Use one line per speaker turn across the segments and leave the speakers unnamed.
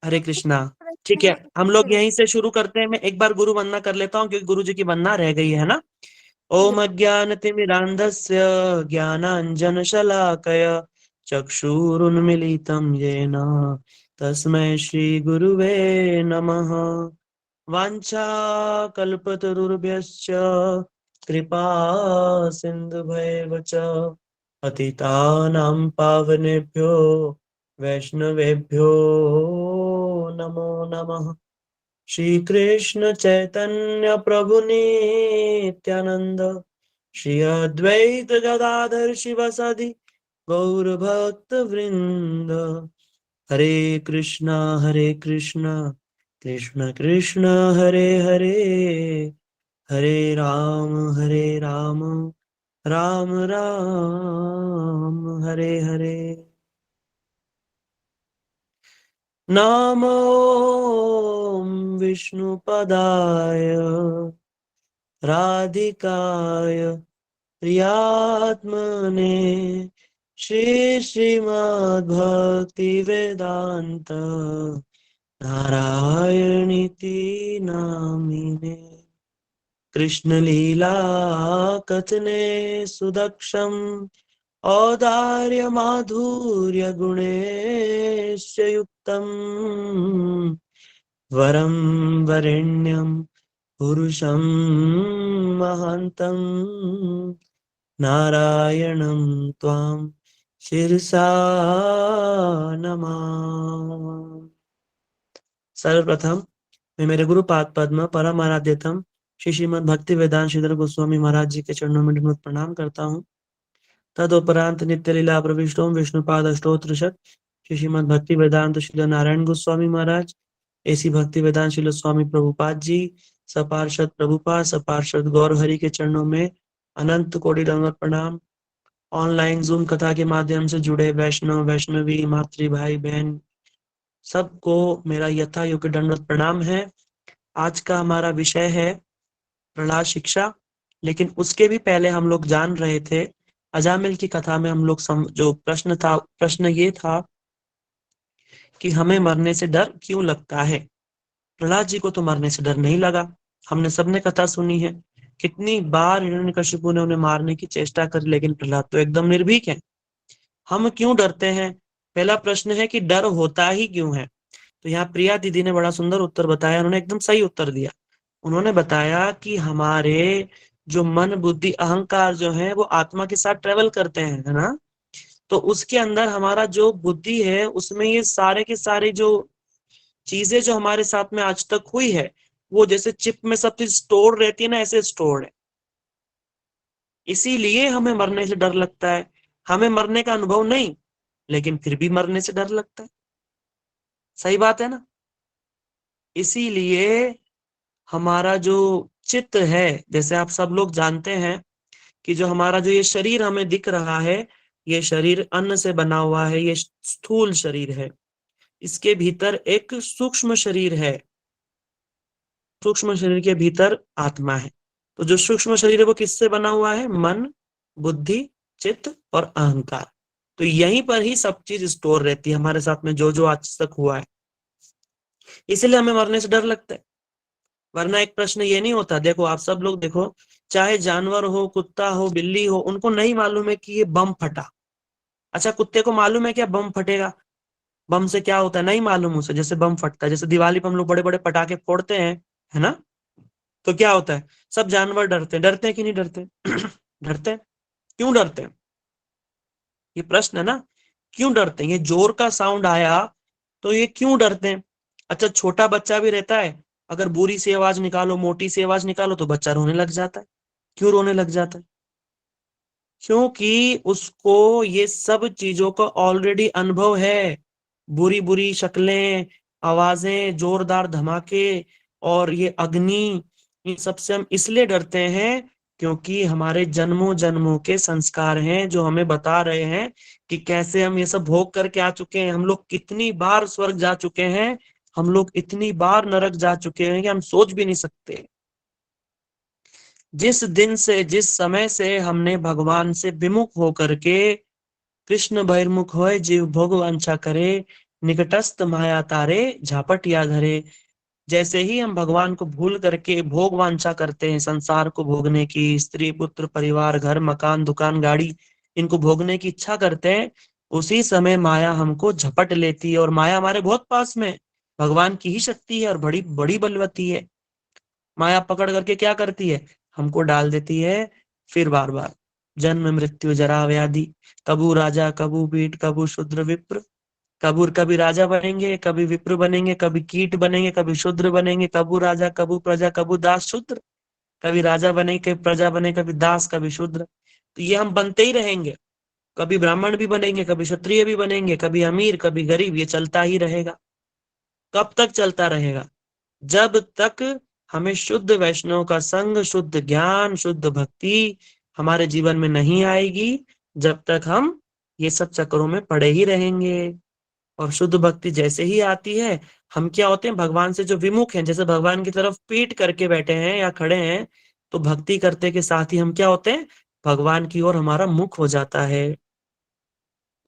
हरे कृष्णा। ठीक है,
कृष्ण।
हम लोग यहीं से शुरू करते हैं। मैं एक बार गुरु वंदना कर लेता हूँ क्योंकि गुरु जी की वंदना रह गई है ना। ओम अज्ञानतिमिरान्धस्य ज्ञानाञ्जनशलाकया चक्षुरुन्मीलितं येन तस्मै श्रीगुरुवे नमः। वाञ्छाकल्पतरुभ्यश्च कृपा सिन्धुभैव च पतितानां पावनेभ्यो वैष्णवेभ्यो नमो नमः। श्री कृष्ण चैतन्य प्रभु नित्यानंद, श्री अद्वैत गदाधर शिवसदि गौर भक्त वृंद। हरे कृष्णा कृष्ण कृष्ण हरे हरे, हरे राम राम राम हरे हरे। नमो विष्णुपदाय राधिकाय प्रियात्मने श्रीमद्भक्ति वेदांत नारायणीति नामिने। कृष्ण लीला कथने सुदक्षम औदार्य माधुर्य गुणेश युक्तम वरं वरेण्यं पुरुषं महान्तं नारायणं त्वां शिरसा नमामि। सर्वप्रथम मैं मेरे गुरु पाद पद्म परम आराध्यतम श्री श्रीमद भक्ति वेदांत श्रीधर गोस्वामी महाराज जी के चरणों में विनम्र प्रणाम करता हूँ। तदुपरांत नित्य लीला प्रविष्टोम विष्णुपाद अष्टोत्र श्री श्रीमद भक्ति वेदांत श्री नारायण गोस्वामी महाराज, ऐसी भक्ति वेदांत श्री स्वामी प्रभुपाद जी, सपार्षद प्रभुपाद, सपार्षद गौर हरि के चरणों में अनंत कोटि दंडवत प्रणाम। ऑनलाइन जूम कथा के माध्यम से जुड़े वैष्णव वैष्णवी मातृ भाई बहन सबको मेरा यथा योग्य दंडवत प्रणाम है। आज का हमारा विषय है प्रहलाद शिक्षा, लेकिन उसके भी पहले हम लोग जान रहे थे अजामिल की कथा में हम लोग जो प्रश्न ये था कि हमें मरने से डर क्यों लगता है। प्रहलाद जी को तो मरने से डर नहीं लगा। हमने सबने कथा सुनी है, कितनी बार हिरण्यकशिपु ने उन्हें मारने की चेष्टा करी, लेकिन प्रहलाद तो एकदम निर्भीक है। हम क्यों डरते हैं? पहला प्रश्न है कि डर होता ही क्यों है। तो यहाँ प्रिया दीदी ने बड़ा सुंदर उत्तर बताया, उन्होंने एकदम सही उत्तर दिया। उन्होंने बताया कि हमारे जो मन बुद्धि अहंकार जो है वो आत्मा के साथ ट्रेवल करते हैं, है ना। तो उसके अंदर हमारा जो बुद्धि है उसमें ये सारे के सारे जो चीजें जो हमारे साथ में आज तक हुई है वो जैसे चिप में सब चीज स्टोर रहती है ना, ऐसे स्टोर है। इसीलिए हमें मरने से डर लगता है। हमें मरने का अनुभव नहीं, लेकिन फिर भी मरने से डर लगता है। सही बात है ना। इसीलिए हमारा जो चित्त है, जैसे आप सब लोग जानते हैं कि जो हमारा जो ये शरीर हमें दिख रहा है, ये शरीर अन्न से बना हुआ है, ये स्थूल शरीर है। इसके भीतर एक सूक्ष्म शरीर है, सूक्ष्म शरीर के भीतर आत्मा है। तो जो सूक्ष्म शरीर है वो किससे बना हुआ है? मन, बुद्धि, चित्त और अहंकार। तो यहीं पर ही सब चीज स्टोर रहती है हमारे साथ में, जो जो आज तक हुआ है। इसलिए हमें मरने से डर लगता है। वरना एक प्रश्न ये नहीं होता। देखो आप सब लोग देखो, चाहे जानवर हो, कुत्ता हो, बिल्ली हो, उनको नहीं मालूम है कि ये बम फटा। अच्छा, कुत्ते को मालूम है क्या बम फटेगा? बम से क्या होता है नहीं मालूम उसे। जैसे बम फटता है, जैसे दिवाली पर हम लोग बड़े बड़े पटाखे फोड़ते हैं, है ना। तो क्या होता है, सब जानवर डरते हैं। डरते हैं कि नहीं डरते? डरते हैं। क्यों डरते हैं? ये प्रश्न है ना, क्यों डरते हैं? ये जोर का साउंड आया तो ये क्यों डरते हैं? अच्छा, छोटा बच्चा भी रहता है, अगर बुरी सी आवाज निकालो, मोटी सी आवाज निकालो तो बच्चा रोने लग जाता है। क्यों रोने लग जाता है? क्योंकि उसको ये सब चीजों का ऑलरेडी अनुभव है। बुरी बुरी शक्लें, आवाजें, जोरदार धमाके और ये अग्नि, इन सबसे हम इसलिए डरते हैं क्योंकि हमारे जन्मों जन्मों के संस्कार हैं जो हमें बता रहे हैं कि कैसे हम ये सब भोग करके आ चुके हैं। हम लोग कितनी बार स्वर्ग जा चुके हैं, हम लोग इतनी बार नरक जा चुके हैं कि हम सोच भी नहीं सकते। जिस दिन से, जिस समय से हमने भगवान से विमुख होकर के कृष्ण बहिर्मुख होए जीव भोग वांछा करे, निकटस्थ माया तारे झापट या धरे। जैसे ही हम भगवान को भूल करके भोग वांछा करते हैं, संसार को भोगने की, स्त्री पुत्र परिवार घर मकान दुकान गाड़ी, इनको भोगने की इच्छा करते हैं, उसी समय माया हमको झपट लेती है। और माया हमारे बहुत पास में, भगवान की ही शक्ति है और बड़ी बड़ी बलवती है। माया पकड़ करके क्या करती है, हमको डाल देती है फिर बार बार जन्म मृत्यु जरा व्याधि। कबू राजा कबू पीठ कबू शूद्र विप्र। कबूर कभी राजा बनेंगे, कभी विप्र बनेंगे, कभी कीट बनेंगे, कभी शूद्र बनेंगे। कबू राजा कबू प्रजा कबू दास शूद्र। कभी राजा बने, कभी प्रजा बने, कभी दास, कभी शूद्र। तो ये हम बनते ही रहेंगे। कभी ब्राह्मण भी बनेंगे, कभी क्षत्रिय भी बनेंगे, कभी अमीर कभी गरीब, ये चलता ही रहेगा। कब तक चलता रहेगा, जब तक हमें शुद्ध वैष्णव का संग, शुद्ध ज्ञान, शुद्ध भक्ति हमारे जीवन में नहीं आएगी, जब तक हम ये सब चक्रों में पड़े ही रहेंगे। और शुद्ध भक्ति जैसे ही आती है, हम क्या होते हैं, भगवान से जो विमुख हैं, जैसे भगवान की तरफ पीठ करके बैठे हैं या खड़े हैं, तो भक्ति करते के साथ ही हम क्या होते हैं, भगवान की ओर हमारा मुख हो जाता है।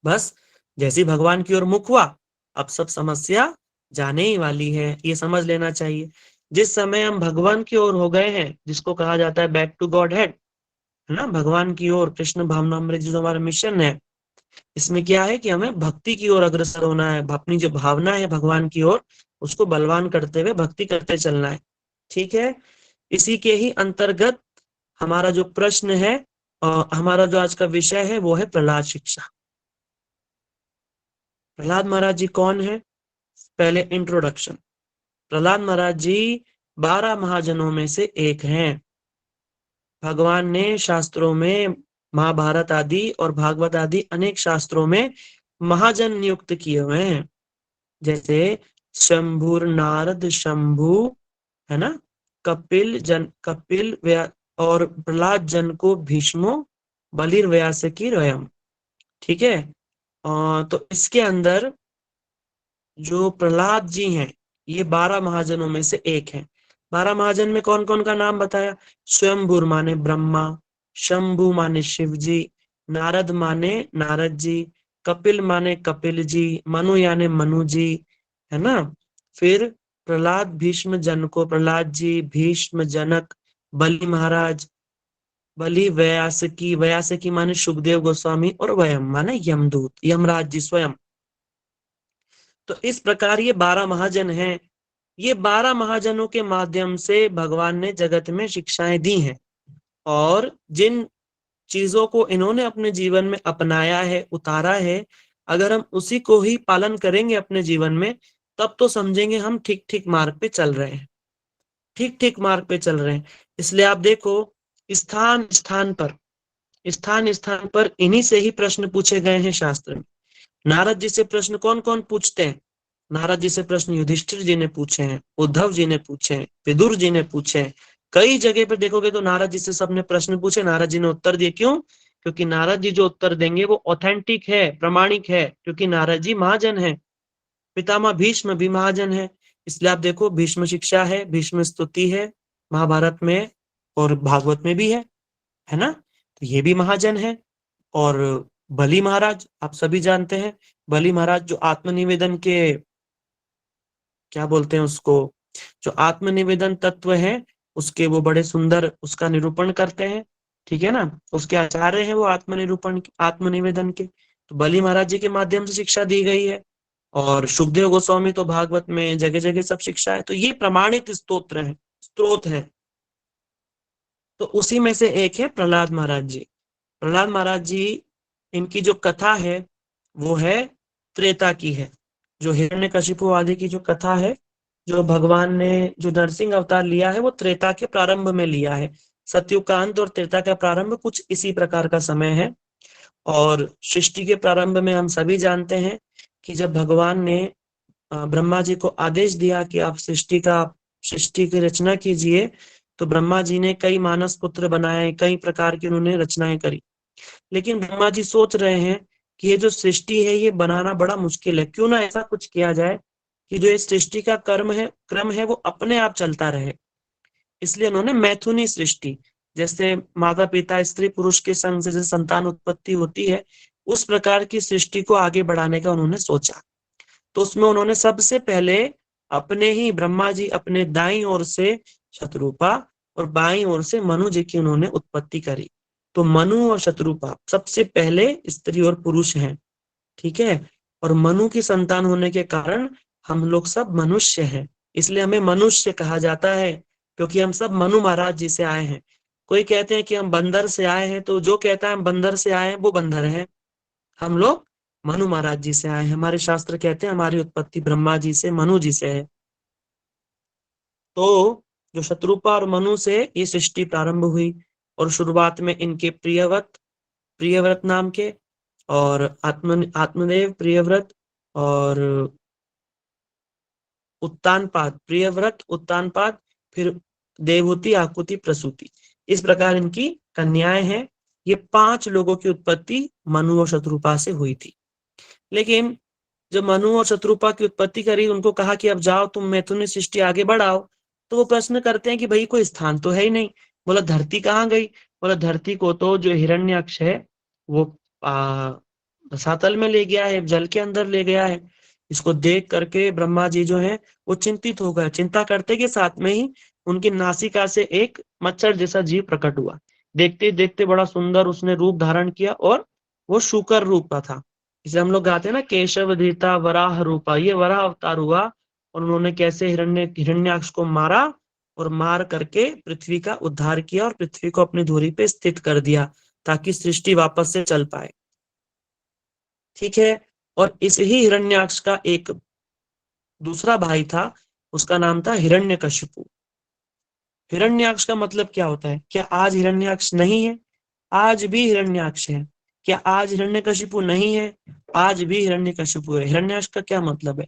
बस जैसे ही भगवान की ओर मुख हुआ, अब सब समस्या जाने ही वाली है, ये समझ लेना चाहिए। जिस समय हम भगवान की ओर हो गए हैं, जिसको कहा जाता है बैक टू गॉड हेड, है ना, भगवान की ओर, कृष्ण भावनामृत जो हमारा मिशन है, इसमें क्या है कि हमें भक्ति की ओर अग्रसर होना है। अपनी जो भावना है भगवान की ओर, उसको बलवान करते हुए भक्ति करते चलना है। ठीक है, इसी के ही अंतर्गत हमारा जो प्रश्न है, हमारा जो आज का विषय है, वो है प्रहलाद शिक्षा। प्रहलाद महाराज जी कौन है, पहले इंट्रोडक्शन। प्रहलाद महाराज जी 12 महाजनों में से एक हैं। भगवान ने शास्त्रों में, महाभारत आदि और भागवत आदि अनेक शास्त्रों में महाजन नियुक्त किए हुए हैं। जैसे शंभुर नारद शंभु, है ना, और प्रहलाद जन को भीष्मो बलिर व्यासकी रयम। ठीक है, तो इसके अंदर जो प्रहलाद जी हैं, ये 12 महाजनों में से एक हैं। 12 महाजन में कौन कौन का नाम बताया, स्वयंभूर माने ब्रह्मा, शंभु माने शिव जी, नारद माने नारद जी, कपिल माने कपिल जी, मनु यानी मनु जी, है ना। फिर प्रहलाद भीष्म जन को प्रहलाद जी, भीष्म जनक, बलि महाराज, बलि व्यासकी, व्यासकी माने सुखदेव गोस्वामी, और वयम माने यमदूत, यमराज जी स्वयं। तो इस प्रकार ये 12 महाजन हैं। ये 12 महाजनों के माध्यम से भगवान ने जगत में शिक्षाएं दी हैं। और जिन चीजों को इन्होंने अपने जीवन में अपनाया है, उतारा है, अगर हम उसी को ही पालन करेंगे अपने जीवन में, तब तो समझेंगे हम ठीक ठीक मार्ग पे चल रहे हैं, ठीक ठीक मार्ग पे चल रहे हैं। इसलिए आप देखो, स्थान स्थान स्थान पर इन्हीं से ही प्रश्न पूछे गए हैं शास्त्र में। नारद जी से प्रश्न कौन कौन पूछते हैं, नारद जी से प्रश्न युधिष्ठिर जी ने पूछे हैं, उद्धव जी ने पूछे हैं, विदुर जी ने पूछे हैं। कई जगह पर देखोगे तो नारद जी से सबने प्रश्न पूछे, नारद जी ने उत्तर दिए। क्यों, क्योंकि नारद जी जो उत्तर देंगे वो ऑथेंटिक है, प्रमाणिक है, क्योंकि नारद जी महाजन है। पितामह भीष्म भी महाजन है। इसलिए आप देखो, भीष्म शिक्षा है, भीष्म स्तुति है महाभारत में, और भागवत में भी है ना। तो ये भी महाजन है। और बलि महाराज आप सभी जानते हैं, बलि महाराज जो आत्मनिवेदन के, क्या बोलते हैं उसको, जो आत्मनिवेदन तत्व है, उसके वो बड़े सुंदर उसका निरूपण करते हैं। ठीक है ना, उसके आचार्य हैं वो आत्मनिरूपण आत्मनिवेदन के। तो बलि महाराज जी के माध्यम से शिक्षा दी गई है। और सुखदेव गोस्वामी तो भागवत में जगह जगह सब शिक्षा है। तो ये प्रमाणित स्तोत्र है, स्त्रोत है। तो उसी में से एक है प्रहलाद महाराज जी। प्रहलाद महाराज जी, इनकी जो कथा है वो है त्रेता की है। जो हिरण्यकशिपु आदि की जो कथा है, जो भगवान ने जो नरसिंह अवतार लिया है, वो त्रेता के प्रारंभ में लिया है। सतयुग का अंत और त्रेता का प्रारंभ कुछ इसी प्रकार का समय है। और सृष्टि के प्रारंभ में हम सभी जानते हैं कि जब भगवान ने ब्रह्मा जी को आदेश दिया कि आप सृष्टि की रचना कीजिए, तो ब्रह्मा जी ने कई मानस पुत्र बनाए, कई प्रकार की उन्होंने रचनाएं करी। लेकिन ब्रह्मा जी सोच रहे हैं कि ये जो सृष्टि है ये बनाना बड़ा मुश्किल है, क्यों ना ऐसा कुछ किया जाए कि जो ये सृष्टि का क्रम है वो अपने आप चलता रहे। इसलिए उन्होंने मैथुनी सृष्टि, जैसे माता पिता स्त्री पुरुष के संग से जैसे संतान उत्पत्ति होती है, उस प्रकार की सृष्टि को आगे बढ़ाने का उन्होंने सोचा। तो उसमें उन्होंने सबसे पहले अपने ही ब्रह्मा जी अपने दाईं ओर से शत्रुपा और बाईं ओर से मनु जी की उन्होंने उत्पत्ति करी। तो मनु और शत्रुपा सबसे पहले स्त्री और पुरुष हैं, ठीक है। और मनु की संतान होने के कारण हम लोग सब मनुष्य हैं, इसलिए हमें मनुष्य कहा जाता है, क्योंकि हम सब मनु महाराज जी से आए हैं। कोई कहते हैं कि हम बंदर से आए हैं, तो जो कहता है हम बंदर से आए हैं वो बंदर है। हम लोग मनु महाराज जी से आए हैं। हमारे शास्त्र कहते हैं हमारी उत्पत्ति ब्रह्मा जी से, मनु जी से है। तो जो शत्रुपा और मनु से ये सृष्टि प्रारंभ हुई, और शुरुआत में इनके प्रियव्रत नाम के, और आत्मदेव प्रियव्रत, और उत्तानपाद प्रियव्रत, उत्तानपाद, फिर देवहूति, आकुति, प्रसूति, इस प्रकार इनकी कन्याएं हैं। ये 5 लोगों की उत्पत्ति मनु और शत्रुपा से हुई थी। लेकिन जब मनु और शत्रुपा की उत्पत्ति करी, उनको कहा कि अब जाओ तुम मैथुनी सृष्टि आगे बढ़ाओ, तो वो प्रश्न करते हैं कि भाई कोई स्थान तो है ही नहीं। बोला धरती कहाँ गई? बोला धरती को तो जो हिरण्याक्ष है वो सातल में ले गया है, जल के अंदर ले गया है। इसको देख करके ब्रह्मा जी जो है वो चिंतित हो गए। चिंता करते के साथ में ही उनकी नासिका से एक मच्छर जैसा जीव प्रकट हुआ। देखते देखते बड़ा सुंदर उसने रूप धारण किया, और वो शूकर रूप का था। इसे हम लोग गाते हैं ना, केशव धीता वराह रूपा, ये वराह अवतार हुआ। और उन्होंने कैसे हिरण्याक्ष को मारा, और मार करके पृथ्वी का उद्धार किया, और पृथ्वी को अपनी धुरी पे स्थित कर दिया, ताकि सृष्टि वापस से चल पाए, ठीक है। और इस ही हिरण्याक्ष का एक दूसरा भाई था, उसका नाम था हिरण्यकशिपु। हिरण्याक्ष का मतलब क्या होता है? क्या आज हिरण्याक्ष नहीं है? आज भी हिरण्याक्ष है। क्या आज हिरण्यकशिपु नहीं है? आज भी हिरण्यकशिपु है। हिरण्याक्ष का क्या मतलब है?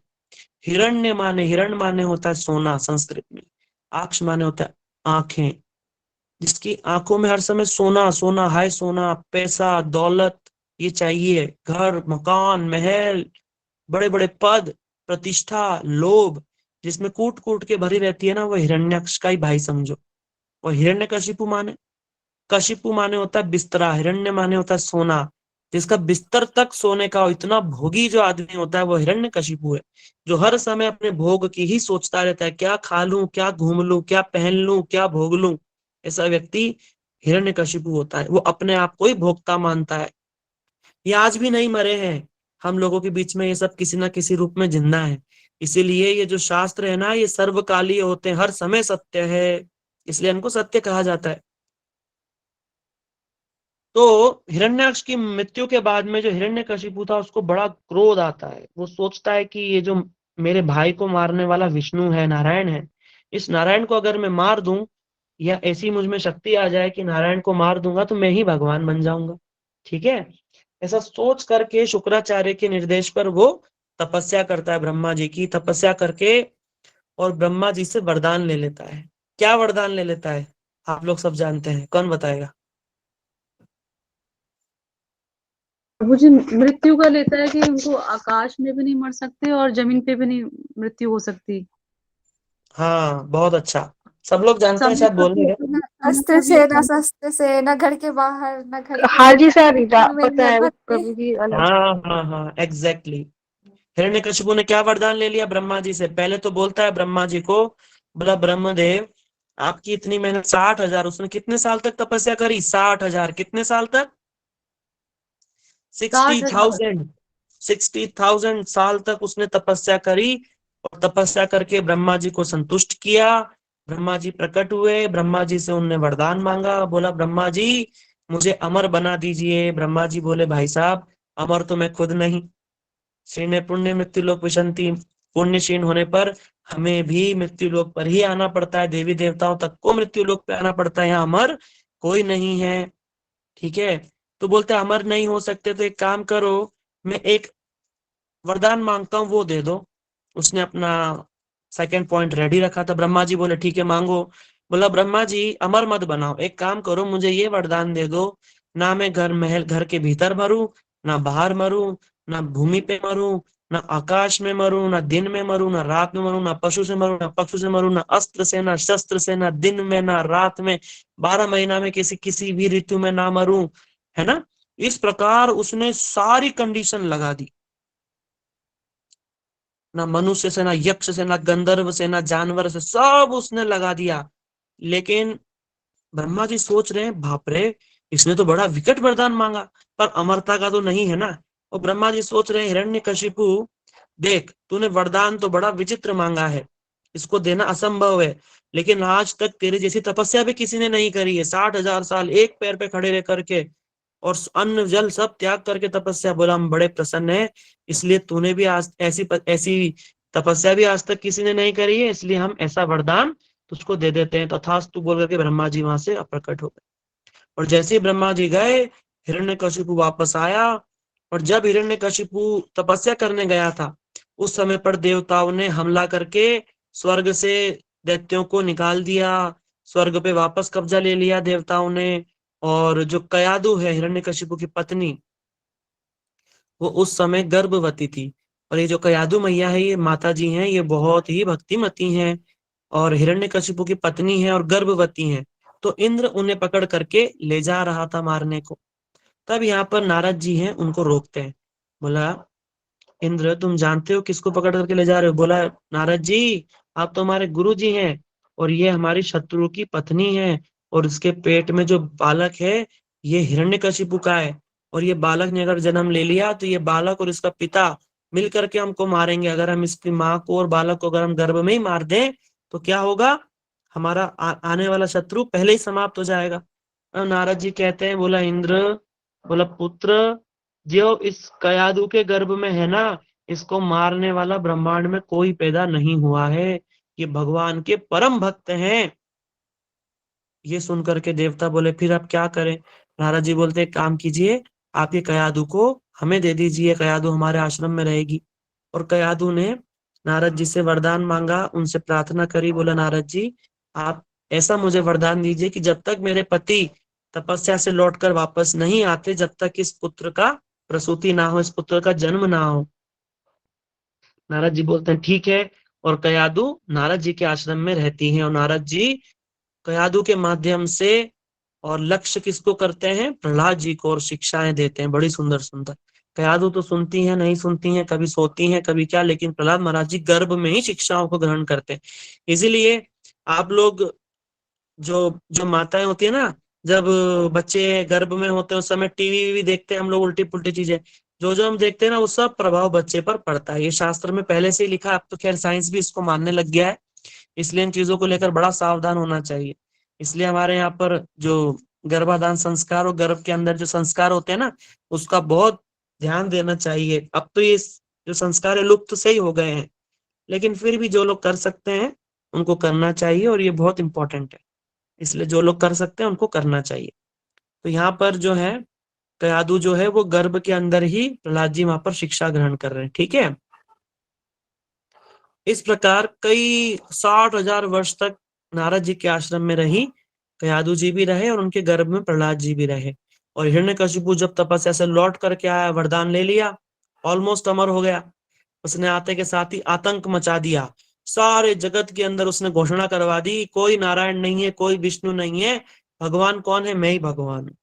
हिरण्य माने, हिरण माने होता है सोना संस्कृत में, आक्ष माने होता है आंखें। जिसकी आंखों में हर समय सोना सोना, हाय सोना, पैसा दौलत ये चाहिए, घर मकान महल, बड़े बड़े पद प्रतिष्ठा लोभ, जिसमें कूट कूट के भरी रहती है ना, वो हिरण्याक्ष का ही भाई समझो। और हिरण्यकशिपु माने, कशिपु माने होता है बिस्तरा, हिरण्य माने होता है सोना। जिसका बिस्तर तक सोने का हो, इतना भोगी जो आदमी होता है वो हिरण्यकशिपु है। जो हर समय अपने भोग की ही सोचता रहता है, क्या खा लूं, क्या घूम लूं, क्या पहन लूं, क्या भोग लूं। ऐसा व्यक्ति हिरण्यकशिपु होता है। वो अपने आप को ही भोक्ता मानता है। ये आज भी नहीं मरे हैं, हम लोगों के बीच में ये सब किसी ना किसी रूप में जिंदा है। इसीलिए ये जो शास्त्र है ना, ये सर्वकालीय होते हैं, हर समय सत्य है, इसलिए इनको सत्य कहा जाता है। तो हिरण्याक्ष की मृत्यु के बाद में जो हिरण्यकशिपु था, उसको बड़ा क्रोध आता है। वो सोचता है कि ये जो मेरे भाई को मारने वाला विष्णु है, नारायण है, इस नारायण को अगर मैं मार दूं, या ऐसी मुझ में शक्ति आ जाए कि नारायण को मार दूंगा तो मैं ही भगवान बन जाऊंगा, ठीक है। ऐसा सोच करके शुक्राचार्य के निर्देश पर वो तपस्या करता है, ब्रह्मा जी की तपस्या करके, और ब्रह्मा जी से वरदान ले लेता है। क्या वरदान ले लेता है? आप लोग सब जानते हैं, कौन बताएगा?
वो जो मृत्यु का लेता है कि उनको आकाश में भी नहीं मर सकते और जमीन पे भी नहीं मृत्यु हो सकती।
हाँ बहुत अच्छा, सब लोग जानते हैं, शायद
समुद्र
बोलने
भी
गए।
न अस्त्र
समुद्र भी
से न
एकदम।
शस्त्र से न घर के बाहर न घर के
हाँ जी सर,
अंदर में
पता
न
है वो
भत्ते।
प्रभु की अलग।
हाँ हाँ हाँ एग्जैक्टली। हिरण्यकशिपु ने क्या वरदान ले लिया ब्रह्मा जी से? पहले तो बोलता है ब्रह्मा जी को, बोला ब्रह्मदेव आपकी इतनी मेहनत, 60,000, उसने कितने साल तक तपस्या करी? 60,000, कितने साल तक? सिक्सटी
60,000।
थाउजेंड 60,000 साल तक उसने तपस्या करी। और तपस्या करके ब्रह्मा जी को संतुष्ट किया। ब्रह्मा जी प्रकट हुए, ब्रह्मा जी से उनने वरदान मांगा। बोला ब्रह्मा जी मुझे अमर बना दीजिए। ब्रह्मा जी बोले भाई साहब अमर तो मैं खुद नहीं, क्षीण पुण्य मृत्यु लोक विशंति, पुण्य क्षीण होने पर हमें भी मृत्यु लोक पर ही आना पड़ता है, देवी देवताओं तक को मृत्यु लोक पे आना पड़ता है, यहाँ अमर कोई नहीं है, ठीक है। तो बोलते अमर नहीं हो सकते तो एक काम करो, मैं एक वरदान मांगता हूँ वो दे दो। उसने अपना सेकंड पॉइंट रेडी रखा था। ब्रह्मा जी बोले ठीक है मांगो। बोला ब्रह्मा जी अमर मत बनाओ, एक काम करो मुझे ये वरदान दे दो, ना मैं घर महल घर के भीतर मरूं, ना बाहर मरूं, ना भूमि पे मरूं, ना आकाश में मरूं, ना दिन में मरूं, ना रात में मरूं, ना पशु से मरूं, ना पक्षु से मरूं, ना अस्त्र से, ना शस्त्र से, ना दिन में, ना रात में, 12 महीना में किसी किसी भी ऋतु में ना मरूं, है ना। इस प्रकार उसने सारी कंडीशन लगा दी। ना मनुष्य से, ना यक्ष से, ना गंधर्व से, ना जानवर से, सब उसने लगा दिया। लेकिन ब्रह्मा जी सोच रहे हैं, बाप रे, इसने तो बड़ा विकट वरदान मांगा, पर अमरता का तो नहीं है ना। और ब्रह्मा जी सोच रहे हैं, हिरण्यकशिपु देख, तूने वरदान तो बड़ा विचित्र मांगा है, इसको देना असंभव है, लेकिन आज तक तेरे जैसी तपस्या भी किसी ने नहीं करी है। 60,000 साल एक पैर पे खड़े रह करके और अन्न जल सब त्याग करके तपस्या, बोला हम बड़े प्रसन्न है, इसलिए तूने भी आज ऐसी ऐसी तपस्या भी आज तक किसी ने नहीं करी है, इसलिए हम ऐसा वरदान तुझको दे देते हैं। तथास्तु बोल करके ब्रह्मा जी वहां से अप्रकट हो गए। और जैसे ही ब्रह्मा जी गए, हिरण्यकशिपु वापस आया। और जब हिरण्यकशिपु तपस्या करने गया था, उस समय पर देवताओं ने हमला करके स्वर्ग से दैत्यों को निकाल दिया, स्वर्ग पे वापस कब्जा ले लिया देवताओं ने। और जो कयादु है हिरण्यकशिपु की पत्नी, वो उस समय गर्भवती थी। और ये जो कयादु मैया है, ये माता जी हैं, ये बहुत ही भक्तिमती हैं और हिरण्यकशिपु की पत्नी है और गर्भवती हैं। तो इंद्र उन्हें पकड़ करके ले जा रहा था मारने को। तब यहाँ पर नारद जी हैं, उनको रोकते हैं। बोला, इंद्र तुम जानते हो किसको पकड़ करके ले जा रहे हो? बोला, नारद जी आप तो हमारे गुरु जी हैं, और ये हमारी शत्रु की पत्नी है, और इसके पेट में जो बालक है ये हिरण्यकशिपु का है, और ये बालक ने अगर जन्म ले लिया तो ये बालक और इसका पिता मिल करके हमको मारेंगे। अगर हम इसकी माँ को और बालक को अगर हम गर्भ में ही मार दें तो क्या होगा, हमारा आने वाला शत्रु पहले ही समाप्त हो जाएगा। अब नारद जी कहते हैं, बोला इंद्र, बोला पुत्र, जो इस कयादु के गर्भ में है ना, इसको मारने वाला ब्रह्मांड में कोई पैदा नहीं हुआ है, ये भगवान के परम भक्त हैं। ये सुन करके देवता बोले, फिर आप क्या करें? नारद जी बोलते, एक काम कीजिए, आप ये कयादु को हमें दे दीजिए, कयादु हमारे आश्रम में रहेगी। और कयादु ने नारद जी से वरदान मांगा, उनसे प्रार्थना करी। बोला, नारद जी आप ऐसा मुझे वरदान दीजिए कि जब तक मेरे पति तपस्या से लौटकर वापस नहीं आते, जब तक इस पुत्र का प्रसूति ना हो, इस पुत्र का जन्म ना हो। नारद जी बोलते हैं ठीक है। और कयादु नारद जी के आश्रम में रहती हैं, और नारद जी कयादु के माध्यम से और लक्ष्य किसको करते हैं? प्रहलाद जी को, और शिक्षाएं देते हैं बड़ी सुंदर सुंदर। कयादु तो सुनती हैं, नहीं सुनती हैं, कभी सोती हैं, कभी क्या, लेकिन प्रहलाद महाराज जी गर्भ में ही शिक्षाओं को ग्रहण करते हैं। इसीलिए आप लोग, जो जो माताएं होती है ना, जब बच्चे गर्भ में होते हैं उस समय टीवी वीवी देखते हैं हम लोग, उल्टी पुल्टी चीजें जो जो हम देखते हैं ना, वो सब प्रभाव बच्चे पर पड़ता है। ये शास्त्र में पहले से ही लिखा है, अब तो खैर साइंस भी इसको मानने लग गया है। इसलिए इन चीजों को लेकर बड़ा सावधान होना चाहिए। इसलिए हमारे यहाँ पर जो गर्भाधान संस्कार और गर्भ के अंदर जो संस्कार होते हैं ना, उसका बहुत ध्यान देना चाहिए। अब तो ये जो संस्कार है लुप्त से ही हो गए हैं, लेकिन फिर भी जो लोग कर सकते हैं उनको करना चाहिए, और ये बहुत इंपॉर्टेंट है। इसलिए जो लोग कर सकते हैं उनको करना चाहिए। तो यहाँ पर जो है कयादु जो है वो गर्भ के अंदर ही प्रहलाद जी वहां पर शिक्षा ग्रहण कर रहे हैं। ठीक है, इस प्रकार कई 60,000 वर्ष तक नारद जी के आश्रम में रही कयादु जी भी रहे, और उनके गर्भ में प्रहलाद जी भी रहे। और हिरण्यकशिपु जब तपस्या से लौट करके आया, वरदान ले लिया, ऑलमोस्ट अमर हो गया। उसने आते के साथ ही आतंक मचा दिया, सारे जगत के अंदर उसने घोषणा करवा दी, कोई नारायण नहीं है, कोई विष्णु नहीं है, भगवान कौन है? मैं ही भगवान हूँ।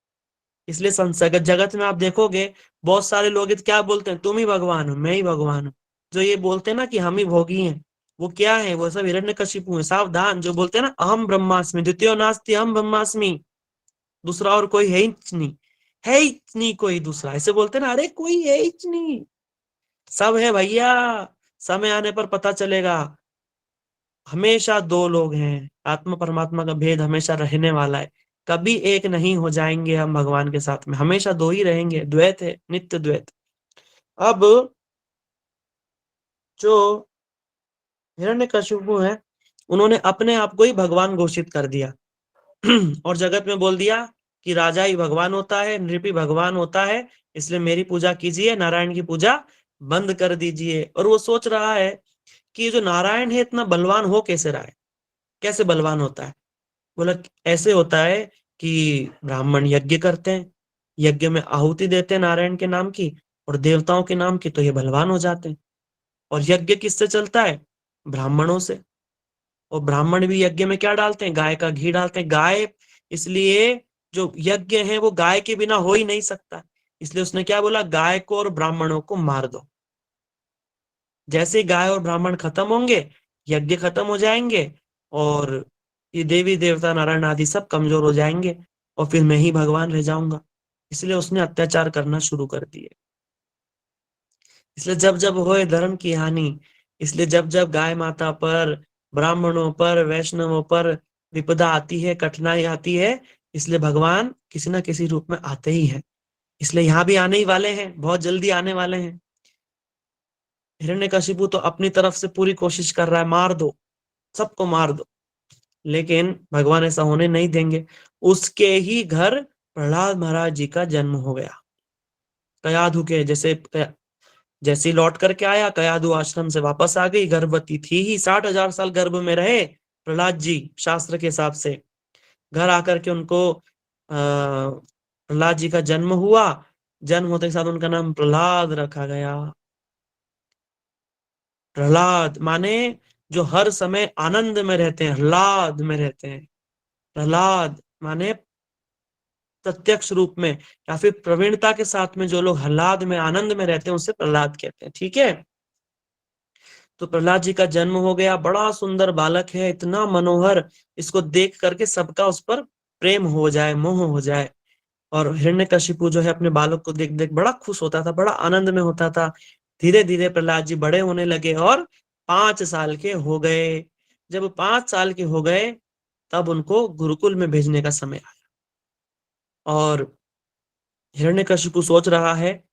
इसलिए जगत जगत में आप देखोगे बहुत सारे लोग क्या बोलते हैं, तुम ही भगवान हो, मैं ही भगवान हूँ। जो ये बोलते हैं ना कि हम ही भोगी हैं, वो क्या है? वो सब हिरण्यकशिपु है। सावधान, जो बोलते हैं ना अहम ब्रह्मास्मि द्वितीयो नास्ति अहम ब्रह्मास्मि, दूसरा और कोई है ही नहीं, है ही नहीं कोई दूसरा, ऐसे बोलते हैं ना, अरे कोई है ही नहीं, सब है भैया। समय आने पर पता चलेगा, हमेशा दो लोग हैं, आत्मा परमात्मा का भेद हमेशा रहने वाला है, कभी एक नहीं हो जाएंगे हम भगवान के साथ में, हमेशा दो ही रहेंगे, द्वैत है, नित्य द्वैत। अब जो हिरण्यकशिपु है, उन्होंने अपने आप को ही भगवान घोषित कर दिया और जगत में बोल दिया कि राजा ही भगवान होता है, नृपी भगवान होता है, इसलिए मेरी पूजा कीजिए, नारायण की पूजा बंद कर दीजिए। और वो सोच रहा है कि ये जो नारायण है इतना बलवान हो कैसे रहा है, कैसे बलवान होता है? बोला, ऐसे होता है कि ब्राह्मण यज्ञ करते हैं, यज्ञ में आहुति देते हैं नारायण के नाम की और देवताओं के नाम की, तो ये बलवान हो जाते हैं। और यज्ञ किससे चलता है? ब्राह्मणों से। और ब्राह्मण भी यज्ञ में क्या डालते हैं? गाय का घी डालते हैं। गाय, इसलिए जो यज्ञ है वो गाय के बिना हो ही नहीं सकता, इसलिए उसने क्या बोला, गाय को और ब्राह्मणों को मार दो। जैसे गाय और ब्राह्मण खत्म होंगे, यज्ञ खत्म हो जाएंगे, और ये देवी देवता नारायण आदि सब कमजोर हो जाएंगे, और फिर मैं ही भगवान रह जाऊंगा। इसलिए उसने अत्याचार करना शुरू कर दिए। इसलिए जब जब होए धर्म की हानि, इसलिए जब जब गाय माता पर, ब्राह्मणों पर, वैष्णवों पर विपदा आती है, कठिनाई आती है, इसलिए भगवान किसी ना किसी रूप में आते ही हैं। इसलिए यहाँ भी आने ही वाले हैं, बहुत जल्दी आने वाले हैं। हिरण्यकशिपु तो अपनी तरफ से पूरी कोशिश कर रहा है, मार दो, सबको मार दो, लेकिन भगवान ऐसा होने नहीं देंगे। उसके ही घर प्रहलाद महाराज जी का जन्म हो गया। कयाधु के जैसे ही लौट करके आया, कयाधु आश्रम से वापस आ गई, गर्भवती थी ही, 60,000 साल गर्भ में रहे प्रहलाद जी शास्त्र के हिसाब से। घर आकर के उनको प्रहलाद जी का जन्म हुआ। जन्म होते के साथ उनका नाम प्रहलाद रखा गया। प्रहलाद माने जो हर समय आनंद में रहते हैं, ह्लाद में रहते हैं। प्रहलाद माने प्रत्यक्ष रूप में या फिर प्रवीणता के साथ में जो लोग ह्लाद में, आनंद में रहते हैं, उसे प्रहलाद कहते हैं। ठीक है। तो प्रहलाद जी का जन्म हो गया। बड़ा सुंदर बालक है, इतना मनोहर, इसको देख करके सबका उस पर प्रेम हो जाए, मोह हो जाए। और हिरण्यकशिपु जो है अपने बालक को देख देख बड़ा खुश होता था, बड़ा आनंद में होता था। धीरे धीरे प्रहलाद जी बड़े होने लगे और 5 साल के हो गए। जब 5 साल के हो गए, तब उनको गुरुकुल में भेजने का समय आया। और हिरण्यकशिपु सोच रहा है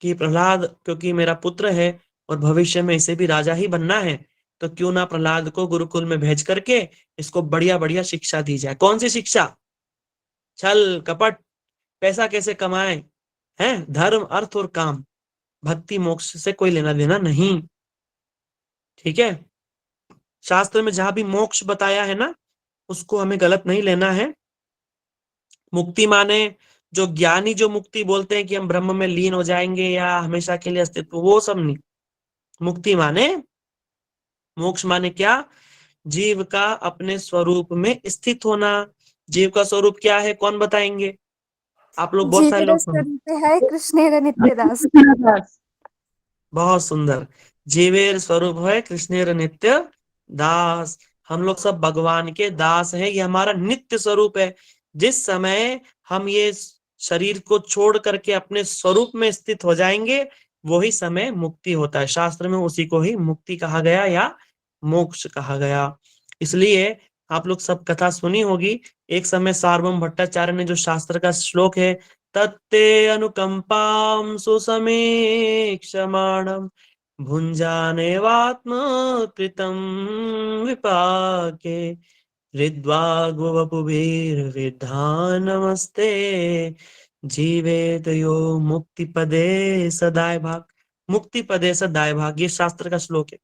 कि प्रहलाद क्योंकि मेरा पुत्र है और भविष्य में इसे भी राजा ही बनना है, तो क्यों ना प्रहलाद को गुरुकुल में भेज करके इसको बढ़िया बढ़िया शिक्षा दी जाए। कौन सी शिक्षा? छल कपट, पैसा कैसे कमाए, हैं, धर्म अर्थ और काम, भक्ति मोक्ष से कोई लेना देना नहीं। ठीक है। शास्त्र में जहां भी मोक्ष बताया है ना, उसको हमें गलत नहीं लेना है। मुक्ति माने जो ज्ञानी जो मुक्ति बोलते हैं कि हम ब्रह्म में लीन हो जाएंगे या हमेशा के लिए अस्तित्व, वो सब नहीं। मुक्ति माने, मोक्ष माने क्या? जीव का अपने स्वरूप में स्थित होना। जीव का स्वरूप क्या है, कौन बताएंगे? आप लोग, बहुत सारे
जीवेर
लोग सुनो।
स्वरूप है कृष्णेर नित्यदास।
बहुत सुंदर। जीवेर स्वरूप है कृष्णेर नित्य दास। हम लोग सब भगवान के दास हैं, ये हमारा नित्य स्वरूप है। जिस समय हम ये शरीर को छोड़ करके अपने स्वरूप में स्थित हो जाएंगे, वही समय मुक्ति होता है। शास्त्र में उसी को ही मुक्ति कहा गया या मोक्ष कहा गया। इसलिए आप लोग सब कथा सुनी होगी। एक समय सार्वभौम भट्टाचार्य ने जो शास्त्र का श्लोक है, तत्ते अनुकंपाम सुसमीक्षमाणम भुञ्जानेवात्मकृतं विपाके हृद्वाग्वपुभिर्विद्धा नमस्ते जीवेत यो मुक्ति पदे सदाय भाग। मुक्ति पदे सदाय भाग, ये शास्त्र का श्लोक है।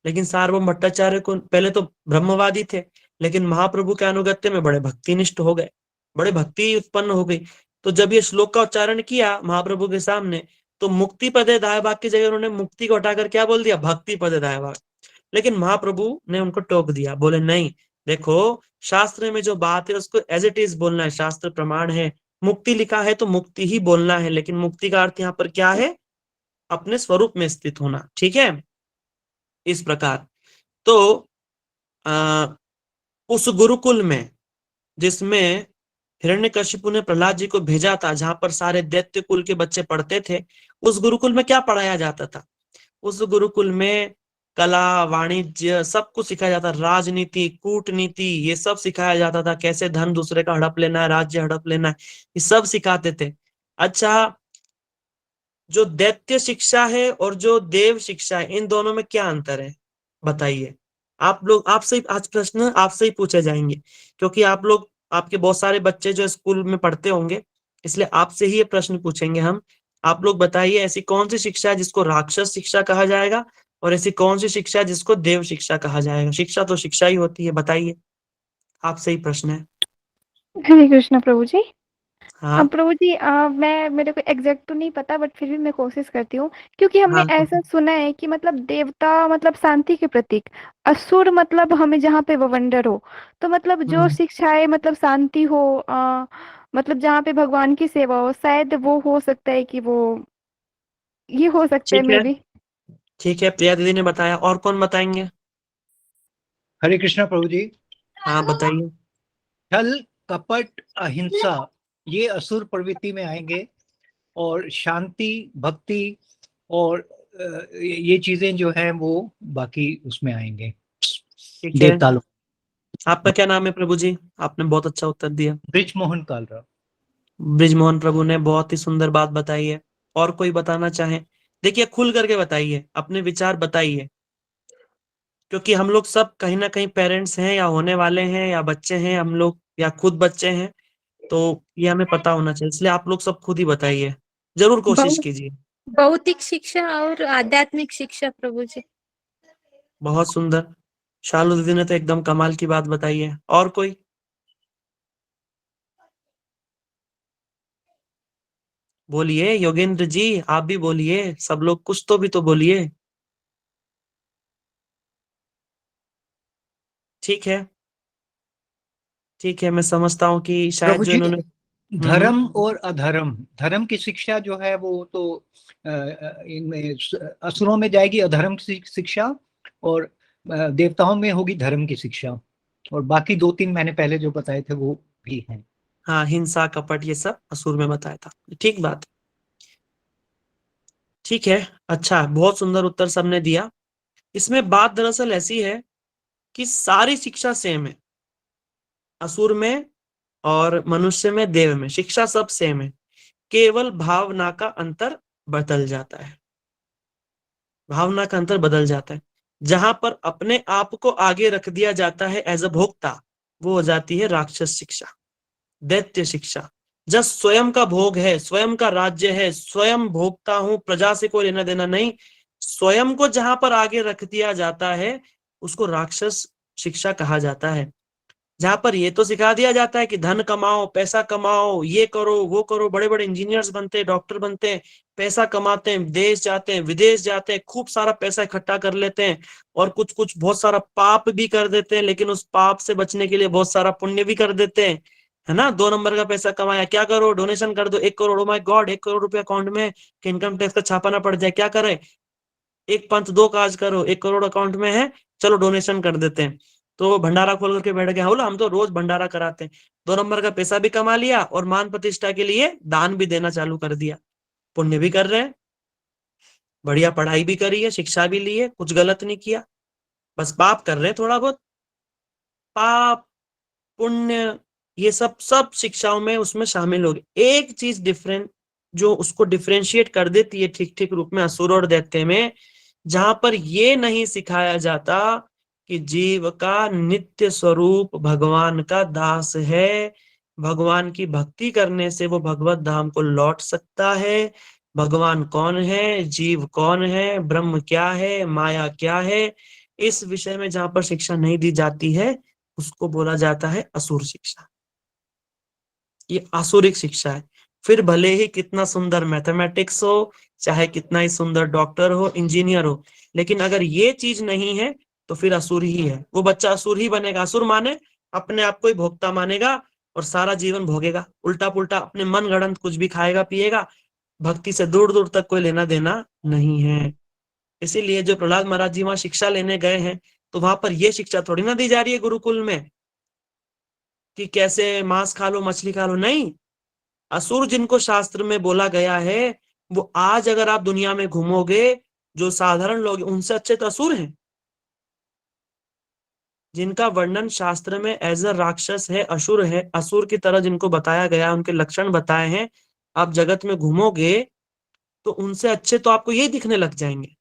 लेकिन सार्वभौम भट्टाचार्य को पहले तो ब्रह्मवादी थे, लेकिन महाप्रभु के अनुगत्य में बड़े भक्तिनिष्ठ हो गए, बड़े भक्ति उत्पन्न हो गई। तो जब ये श्लोक का उच्चारण किया महाप्रभु के सामने, तो मुक्ति पदे दाय भाग की जगह उन्होंने मुक्ति को हटाकर क्या बोल दिया? भक्ति पदे दाय भाग। लेकिन महाप्रभु ने उनको टोक दिया, बोले नहीं, देखो शास्त्र में जो बात है उसको एज इट इज बोलना है, शास्त्र प्रमाण है। मुक्ति लिखा है तो मुक्ति ही बोलना है, लेकिन मुक्ति का अर्थ यहाँ पर क्या है? अपने स्वरूप में स्थित होना। ठीक है। इस प्रकार तो उस गुरुकुल में जिसमें हिरण्यकशिपु ने प्रहलाद जी को भेजा था, जहां पर सारे दैत्य कुल के बच्चे पढ़ते थे, उस गुरुकुल में क्या पढ़ाया जाता था? उस गुरुकुल में कला, वाणिज्य सब कुछ सिखाया जाता, राजनीति, कूटनीति, ये सब सिखाया जाता था। कैसे धन दूसरे का हड़प लेना है, राज्य हड़प लेना है, ये सब सिखाते थे। अच्छा, जो दैत्य शिक्षा है और जो देव शिक्षा है, इन दोनों में क्या अंतर है बताइए? आप लोग, आपसे आज प्रश्न आपसे ही पूछे जाएंगे, क्योंकि आप लोग, आपके बहुत सारे बच्चे जो स्कूल में पढ़ते होंगे, इसलिए आपसे ही ये प्रश्न पूछेंगे हम। आप लोग बताइए, ऐसी कौन सी शिक्षा है जिसको राक्षस शिक्षा कहा जाएगा, और ऐसी कौन सी शिक्षा है जिसको देव शिक्षा कहा जाएगा? शिक्षा तो शिक्षा ही होती है, बताइए। आपसे ही प्रश्न है।
हरे कृष्ण प्रभु जी।
हाँ
प्रभु जी, मैं, मेरे को एग्जैक्ट तो नहीं पता, बट फिर भी मैं कोशिश करती हूँ। क्योंकि हमने
हाँ
ऐसा सुना है कि मतलब देवता मतलब शांति के प्रतीक, असुर मतलब हमें जहाँ पे बवंडर हो। तो मतलब जो
हम्म,
शिक्षाएं मतलब शांति हो, मतलब जहाँ पे भगवान की सेवा हो, शायद वो हो सकता है कि वो ये हो सकता है
ठीक
मे
है।
भी।
ठीक है, प्रिया दीदी ने बताया, और कौन बताएंगे?
हरे कृष्णा प्रभु जी।
हाँ बताइए।
छल, कपट, अहिंसा ये असुर प्रवृत्ति में आएंगे, और शांति, भक्ति और ये चीजें जो है वो बाकी उसमें आएंगे,
ठीक है,
देवता लोग।
आपका क्या नाम है प्रभु जी? आपने बहुत अच्छा उत्तर दिया।
ब्रिजमोहन कालरा।
ब्रिजमोहन प्रभु ने बहुत ही सुंदर बात बताई है। और कोई बताना चाहे? देखिए, खुल करके बताइए, अपने विचार बताइए, क्योंकि हम लोग सब कहीं ना कहीं पेरेंट्स हैं, या होने वाले हैं, या बच्चे हैं हम लोग, या खुद बच्चे हैं, तो ये हमें पता होना चाहिए। इसलिए आप लोग सब खुद ही बताइए, जरूर कोशिश कीजिए।
भौतिक शिक्षा और आध्यात्मिक शिक्षा प्रभु जी।
बहुत सुंदर, शालू दीदी ने तो एकदम कमाल की बात बताई है। और कोई? बोलिए योगेंद्र जी, आप भी बोलिए, सब लोग कुछ तो बोलिए। ठीक है, ठीक है, मैं समझता हूँ कि शायद
प्रभु
जो
जी,
इन्होंने
धर्म और अधर्म, धर्म की शिक्षा जो है वो तो इनमें असुरों में जाएगी अधर्म की शिक्षा, और देवताओं में होगी धर्म की शिक्षा, और बाकी 2-3 मैंने पहले जो बताए थे वो भी हैं।
हाँ, हिंसा कपट ये सब असुर में बताया था। ठीक बात, ठीक है। अच्छा, बहुत सुंदर उत्तर सबने दिया। इसमें बात दरअसल ऐसी है कि सारी शिक्षा सेम है, असुर में और मनुष्य में, देव में, शिक्षा सब सेम है, केवल भावना का अंतर बदल जाता है। भावना का अंतर बदल जाता है। जहां पर अपने आप को आगे रख दिया जाता है एज अ भोक्ता, वो हो जाती है राक्षस शिक्षा, दैत्य शिक्षा। जब स्वयं का भोग है, स्वयं का राज्य है, स्वयं भोगता हूं, प्रजा से कोई लेना देना नहीं, स्वयं को जहां पर आगे रख दिया जाता है, उसको राक्षस शिक्षा कहा जाता है। जहां पर ये तो सिखा दिया जाता है कि धन कमाओ, पैसा कमाओ, ये करो वो करो, बड़े बड़े इंजीनियर्स बनते हैं, डॉक्टर बनते हैं, पैसा कमाते हैं, देश जाते हैं, विदेश जाते हैं, खूब सारा पैसा इकट्ठा कर लेते हैं, और कुछ कुछ बहुत सारा पाप भी कर देते हैं, लेकिन उस पाप से बचने के लिए बहुत सारा पुण्य भी कर देते हैं, है ना। 2 नंबर का पैसा कमाया, क्या करो, डोनेशन कर दो 1 crore, oh my God, 1 crore रुपया अकाउंट में, कि इनकम टैक्स का छापा ना पड़ जाए, क्या करें, एक पंथ दो काज करो, 1 करोड़ अकाउंट में है, चलो डोनेशन कर देते हैं। तो भंडारा खोल करके बैठ गए, बोला हम तो रोज भंडारा कराते हैं। 2 नंबर का पैसा भी कमा लिया, और मान प्रतिष्ठा के लिए दान भी देना चालू कर दिया, पुण्य भी कर रहे हैं, बढ़िया पढ़ाई भी करी है, शिक्षा भी ली है, कुछ गलत नहीं किया, बस पाप कर रहे हैं थोड़ा बहुत। पाप पुण्य ये सब सब शिक्षाओं में उसमें शामिल हो गए। एक चीज डिफरेंट जो उसको डिफरेंशिएट कर देती है ठीक ठीक रूप में असुर और दैत्य में, जहां पर ये नहीं सिखाया जाता कि जीव का नित्य स्वरूप भगवान का दास है, भगवान की भक्ति करने से वो भगवत धाम को लौट सकता है। भगवान कौन है, जीव कौन है, ब्रह्म क्या है, माया क्या है, इस विषय में जहां पर शिक्षा नहीं दी जाती है, उसको बोला जाता है असुर शिक्षा। ये आसुरिक शिक्षा है। फिर भले ही कितना सुंदर मैथमेटिक्स हो, चाहे कितना ही सुंदर डॉक्टर हो, इंजीनियर हो, लेकिन अगर ये चीज नहीं है तो फिर असुर ही है। वो बच्चा असुर ही बनेगा। असुर माने अपने आप को ही भोक्ता मानेगा, और सारा जीवन भोगेगा, उल्टा पुल्टा अपने मन गढ़ंत कुछ भी खाएगा पिएगा, भक्ति से दूर दूर तक कोई लेना देना नहीं है। इसीलिए जो प्रहलाद महाराज जी वहां शिक्षा लेने गए हैं, तो वहां पर ये शिक्षा थोड़ी ना दी जा रही है गुरुकुल में कि कैसे मांस खा लो, मछली खा लो, नहीं। असुर जिनको शास्त्र में बोला गया है, वो आज अगर आप दुनिया में घूमोगे, जो साधारण लोग उनसे अच्छे तो असुर हैं, जिनका वर्णन शास्त्र में एज अ राक्षस है, असुर है, असुर की तरह जिनको बताया गया, उनके लक्षण बताए हैं, आप जगत में घूमोगे तो उनसे अच्छे तो आपको यही दिखने लग जाएंगे।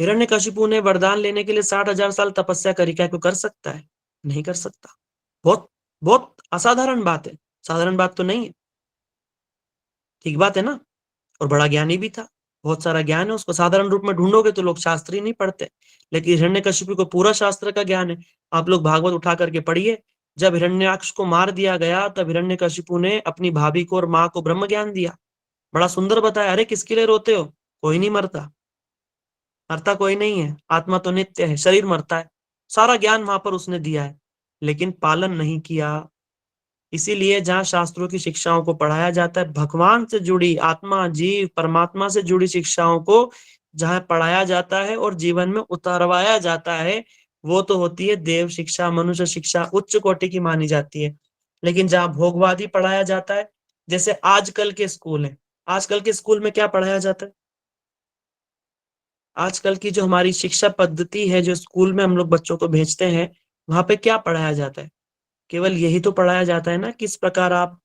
हिरण्यकशिपु ने वरदान लेने के लिए 60,000 साल तपस्या करी, क्या कोई कर सकता है? नहीं कर सकता। बहुत बहुत असाधारण बात है, साधारण बात तो नहीं है। ठीक बात है ना। और बड़ा ज्ञानी भी था, बहुत सारा ज्ञान है उसको। साधारण रूप में ढूंढोगे तो लोग शास्त्र ही नहीं पढ़ते, लेकिन हिरण्यकशिपु को पूरा शास्त्र का ज्ञान है। आप लोग भागवत उठा करके पढ़िए, जब हिरण्याक्ष को मार दिया गया तब हिरण्यकशिपु ने अपनी भाभी को और माँ को ब्रह्म ज्ञान दिया, बड़ा सुंदर बताया। अरे किसके लिए रोते हो, कोई नहीं मरता, मरता कोई नहीं है, आत्मा तो नित्य है, शरीर मरता है। सारा ज्ञान वहां पर उसने दिया है, लेकिन पालन नहीं किया। इसीलिए जहां शास्त्रों की शिक्षाओं को पढ़ाया जाता है, भगवान से जुड़ी, आत्मा जीव परमात्मा से जुड़ी शिक्षाओं को जहां पढ़ाया जाता है और जीवन में उतारवाया जाता है, वो तो होती है देव शिक्षा, मनुष्य शिक्षा, उच्च कोटि की मानी जाती है। लेकिन जहां भोगवादी पढ़ाया जाता है, जैसे आजकल के स्कूल है, आजकल के स्कूल में क्या पढ़ाया जाता है? आजकल की जो हमारी शिक्षा पद्धति है, जो स्कूल में हम लोग बच्चों को भेजते हैं, वहां पे क्या पढ़ाया जाता है? केवल यही तो पढ़ाया जाता है ना, किस प्रकार आप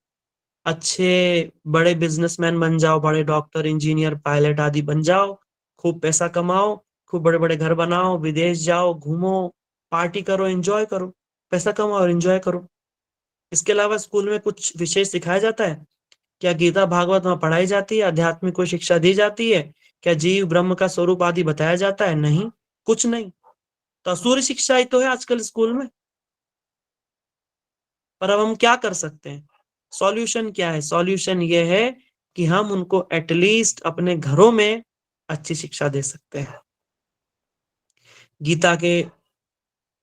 अच्छे बड़े बिजनेसमैन बन जाओ, बड़े डॉक्टर, इंजीनियर, पायलट आदि बन जाओ, खूब पैसा कमाओ, खूब बड़े बड़े घर बनाओ, विदेश जाओ, घूमो, पार्टी करो, एंजॉय करो, पैसा कमाओ और एंजॉय करो। इसके अलावा स्कूल में कुछ विशेष सिखाया जाता है क्या? गीता भागवत वहां पढ़ाई जाती है? आध्यात्मिक कोई शिक्षा दी जाती है क्या? जीव ब्रह्म का स्वरूप आदि बताया जाता है? नहीं, कुछ नहीं। तो असुर शिक्षा ही तो है आजकल स्कूल में। पर अब हम क्या कर सकते हैं? सॉल्यूशन क्या है? सॉल्यूशन ये है कि हम उनको एटलीस्ट अपने घरों में अच्छी शिक्षा दे सकते हैं। गीता के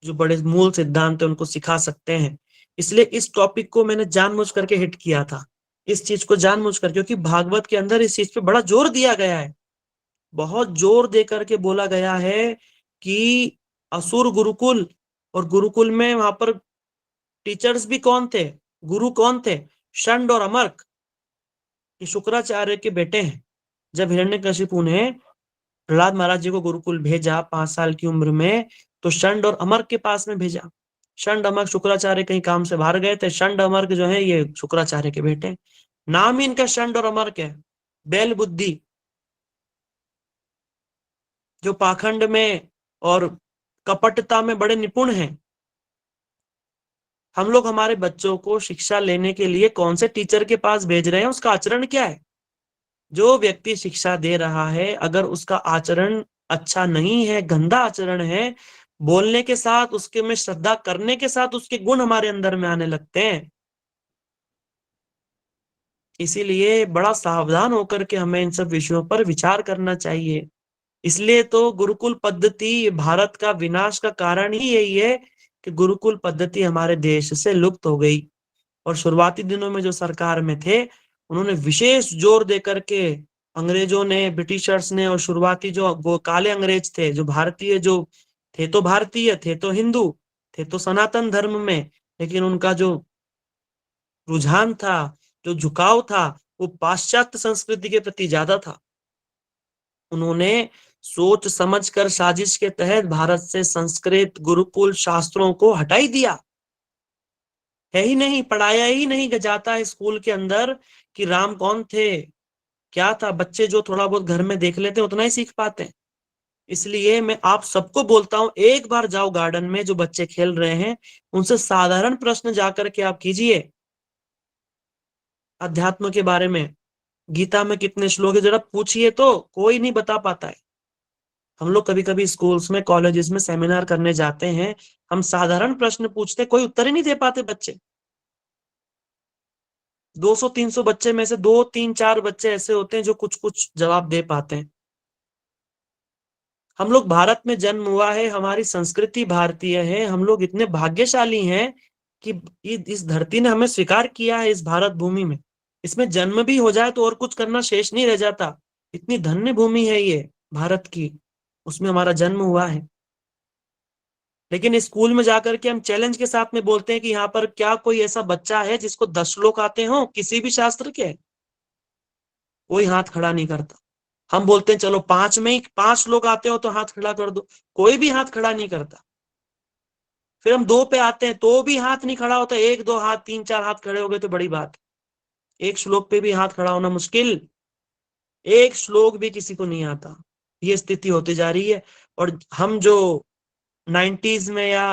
जो बड़े मूल सिद्धांत है उनको सिखा सकते हैं। इसलिए इस टॉपिक को मैंने जानबूझ करके हिट किया था, इस चीज को जानबूझ कर, क्योंकि भागवत के अंदर इस चीज पे बड़ा जोर दिया गया है, बहुत जोर दे करके बोला गया है कि असुर गुरुकुल, और गुरुकुल में वहां पर टीचर्स भी कौन थे, गुरु कौन थे? शंड और अमर्क, ये शुक्राचार्य के बेटे हैं। जब हिरण्यकशिपु ने प्रहलाद महाराज जी को गुरुकुल भेजा 5 साल की उम्र में, तो शंड और अमर्क के पास में भेजा। शंड अमर्क, शुक्राचार्य कहीं काम से बाहर गए थे, शंड अमर्क जो है ये शुक्राचार्य के बेटे हैं। नाम ही इनका शंड और अमर्क है। बैल बुद्धि, जो पाखंड में और कपटता में बड़े निपुण हैं। हम लोग हमारे बच्चों को शिक्षा लेने के लिए कौन से टीचर के पास भेज रहे हैं? उसका आचरण क्या है? जो व्यक्ति शिक्षा दे रहा है, अगर उसका आचरण अच्छा नहीं है, गंदा आचरण है, बोलने के साथ, उसके में श्रद्धा करने के साथ उसके गुण हमारे अंदर में आने लगते हैं। इसीलिए बड़ा सावधान होकर के हमें इन सब विषयों पर विचार करना चाहिए। इसलिए तो गुरुकुल पद्धति भारत का विनाश का कारण ही यही है कि गुरुकुल पद्धति हमारे देश से लुप्त हो गई। और शुरुआती दिनों में जो सरकार में थे, उन्होंने विशेष जोर दे करके, अंग्रेजों ने, ब्रिटिशर्स ने, और शुरुआती जो काले अंग्रेज थे, जो भारतीय, जो थे तो भारतीय, थे तो हिंदू, थे तो सनातन धर्म में, लेकिन उनका जो रुझान था, जो झुकाव था, वो पाश्चात्य संस्कृति के प्रति ज्यादा था। उन्होंने सोच समझ कर साजिश के तहत भारत से संस्कृत गुरुकुल शास्त्रों को हटा ही दिया। है ही नहीं, पढ़ाया ही नहीं जाता है स्कूल के अंदर कि राम कौन थे, क्या था। बच्चे जो थोड़ा बहुत घर में देख लेते हैं उतना ही सीख पाते हैं। इसलिए मैं आप सबको बोलता हूं, एक बार जाओ गार्डन में, जो बच्चे खेल रहे हैं उनसे साधारण प्रश्न जाकर के आप कीजिए अध्यात्म के बारे में। गीता में कितने श्लोक है जरा पूछिए, तो कोई नहीं बता पाता है। हम लोग कभी कभी स्कूल्स में, कॉलेजेस में सेमिनार करने जाते हैं, हम साधारण प्रश्न पूछते, कोई उत्तर ही नहीं दे पाते बच्चे। 200-300 बच्चे में से 2-3-4 बच्चे ऐसे होते हैं जो कुछ कुछ जवाब दे पाते हैं। हम लोग भारत में जन्म हुआ है, हमारी संस्कृति भारतीय है, हम लोग इतने भाग्यशाली हैं कि इस धरती ने हमें स्वीकार किया है, इस भारत भूमि में। इसमें जन्म भी हो जाए तो और कुछ करना शेष नहीं रह जाता। इतनी धन्य भूमि है ये भारत की, उसमें हमारा जन्म हुआ है। लेकिन स्कूल में जाकर के हम चैलेंज के साथ में बोलते हैं कि यहाँ पर क्या कोई ऐसा बच्चा है जिसको 10 श्लोक आते हो किसी भी शास्त्र के? कोई हाथ खड़ा नहीं करता। हम बोलते हैं चलो 5 में ही 5 लोग आते हो तो हाथ खड़ा कर दो, कोई भी हाथ खड़ा नहीं करता। फिर हम 2 पे आते हैं तो भी हाथ नहीं खड़ा होता। 1-2 हाथ, 3-4 हाथ खड़े हो गए तो बड़ी बात। एक श्लोक पे भी हाथ खड़ा होना मुश्किल, एक श्लोक भी किसी को नहीं आता। ये स्थिति होती जा रही है। और हम जो 90s में या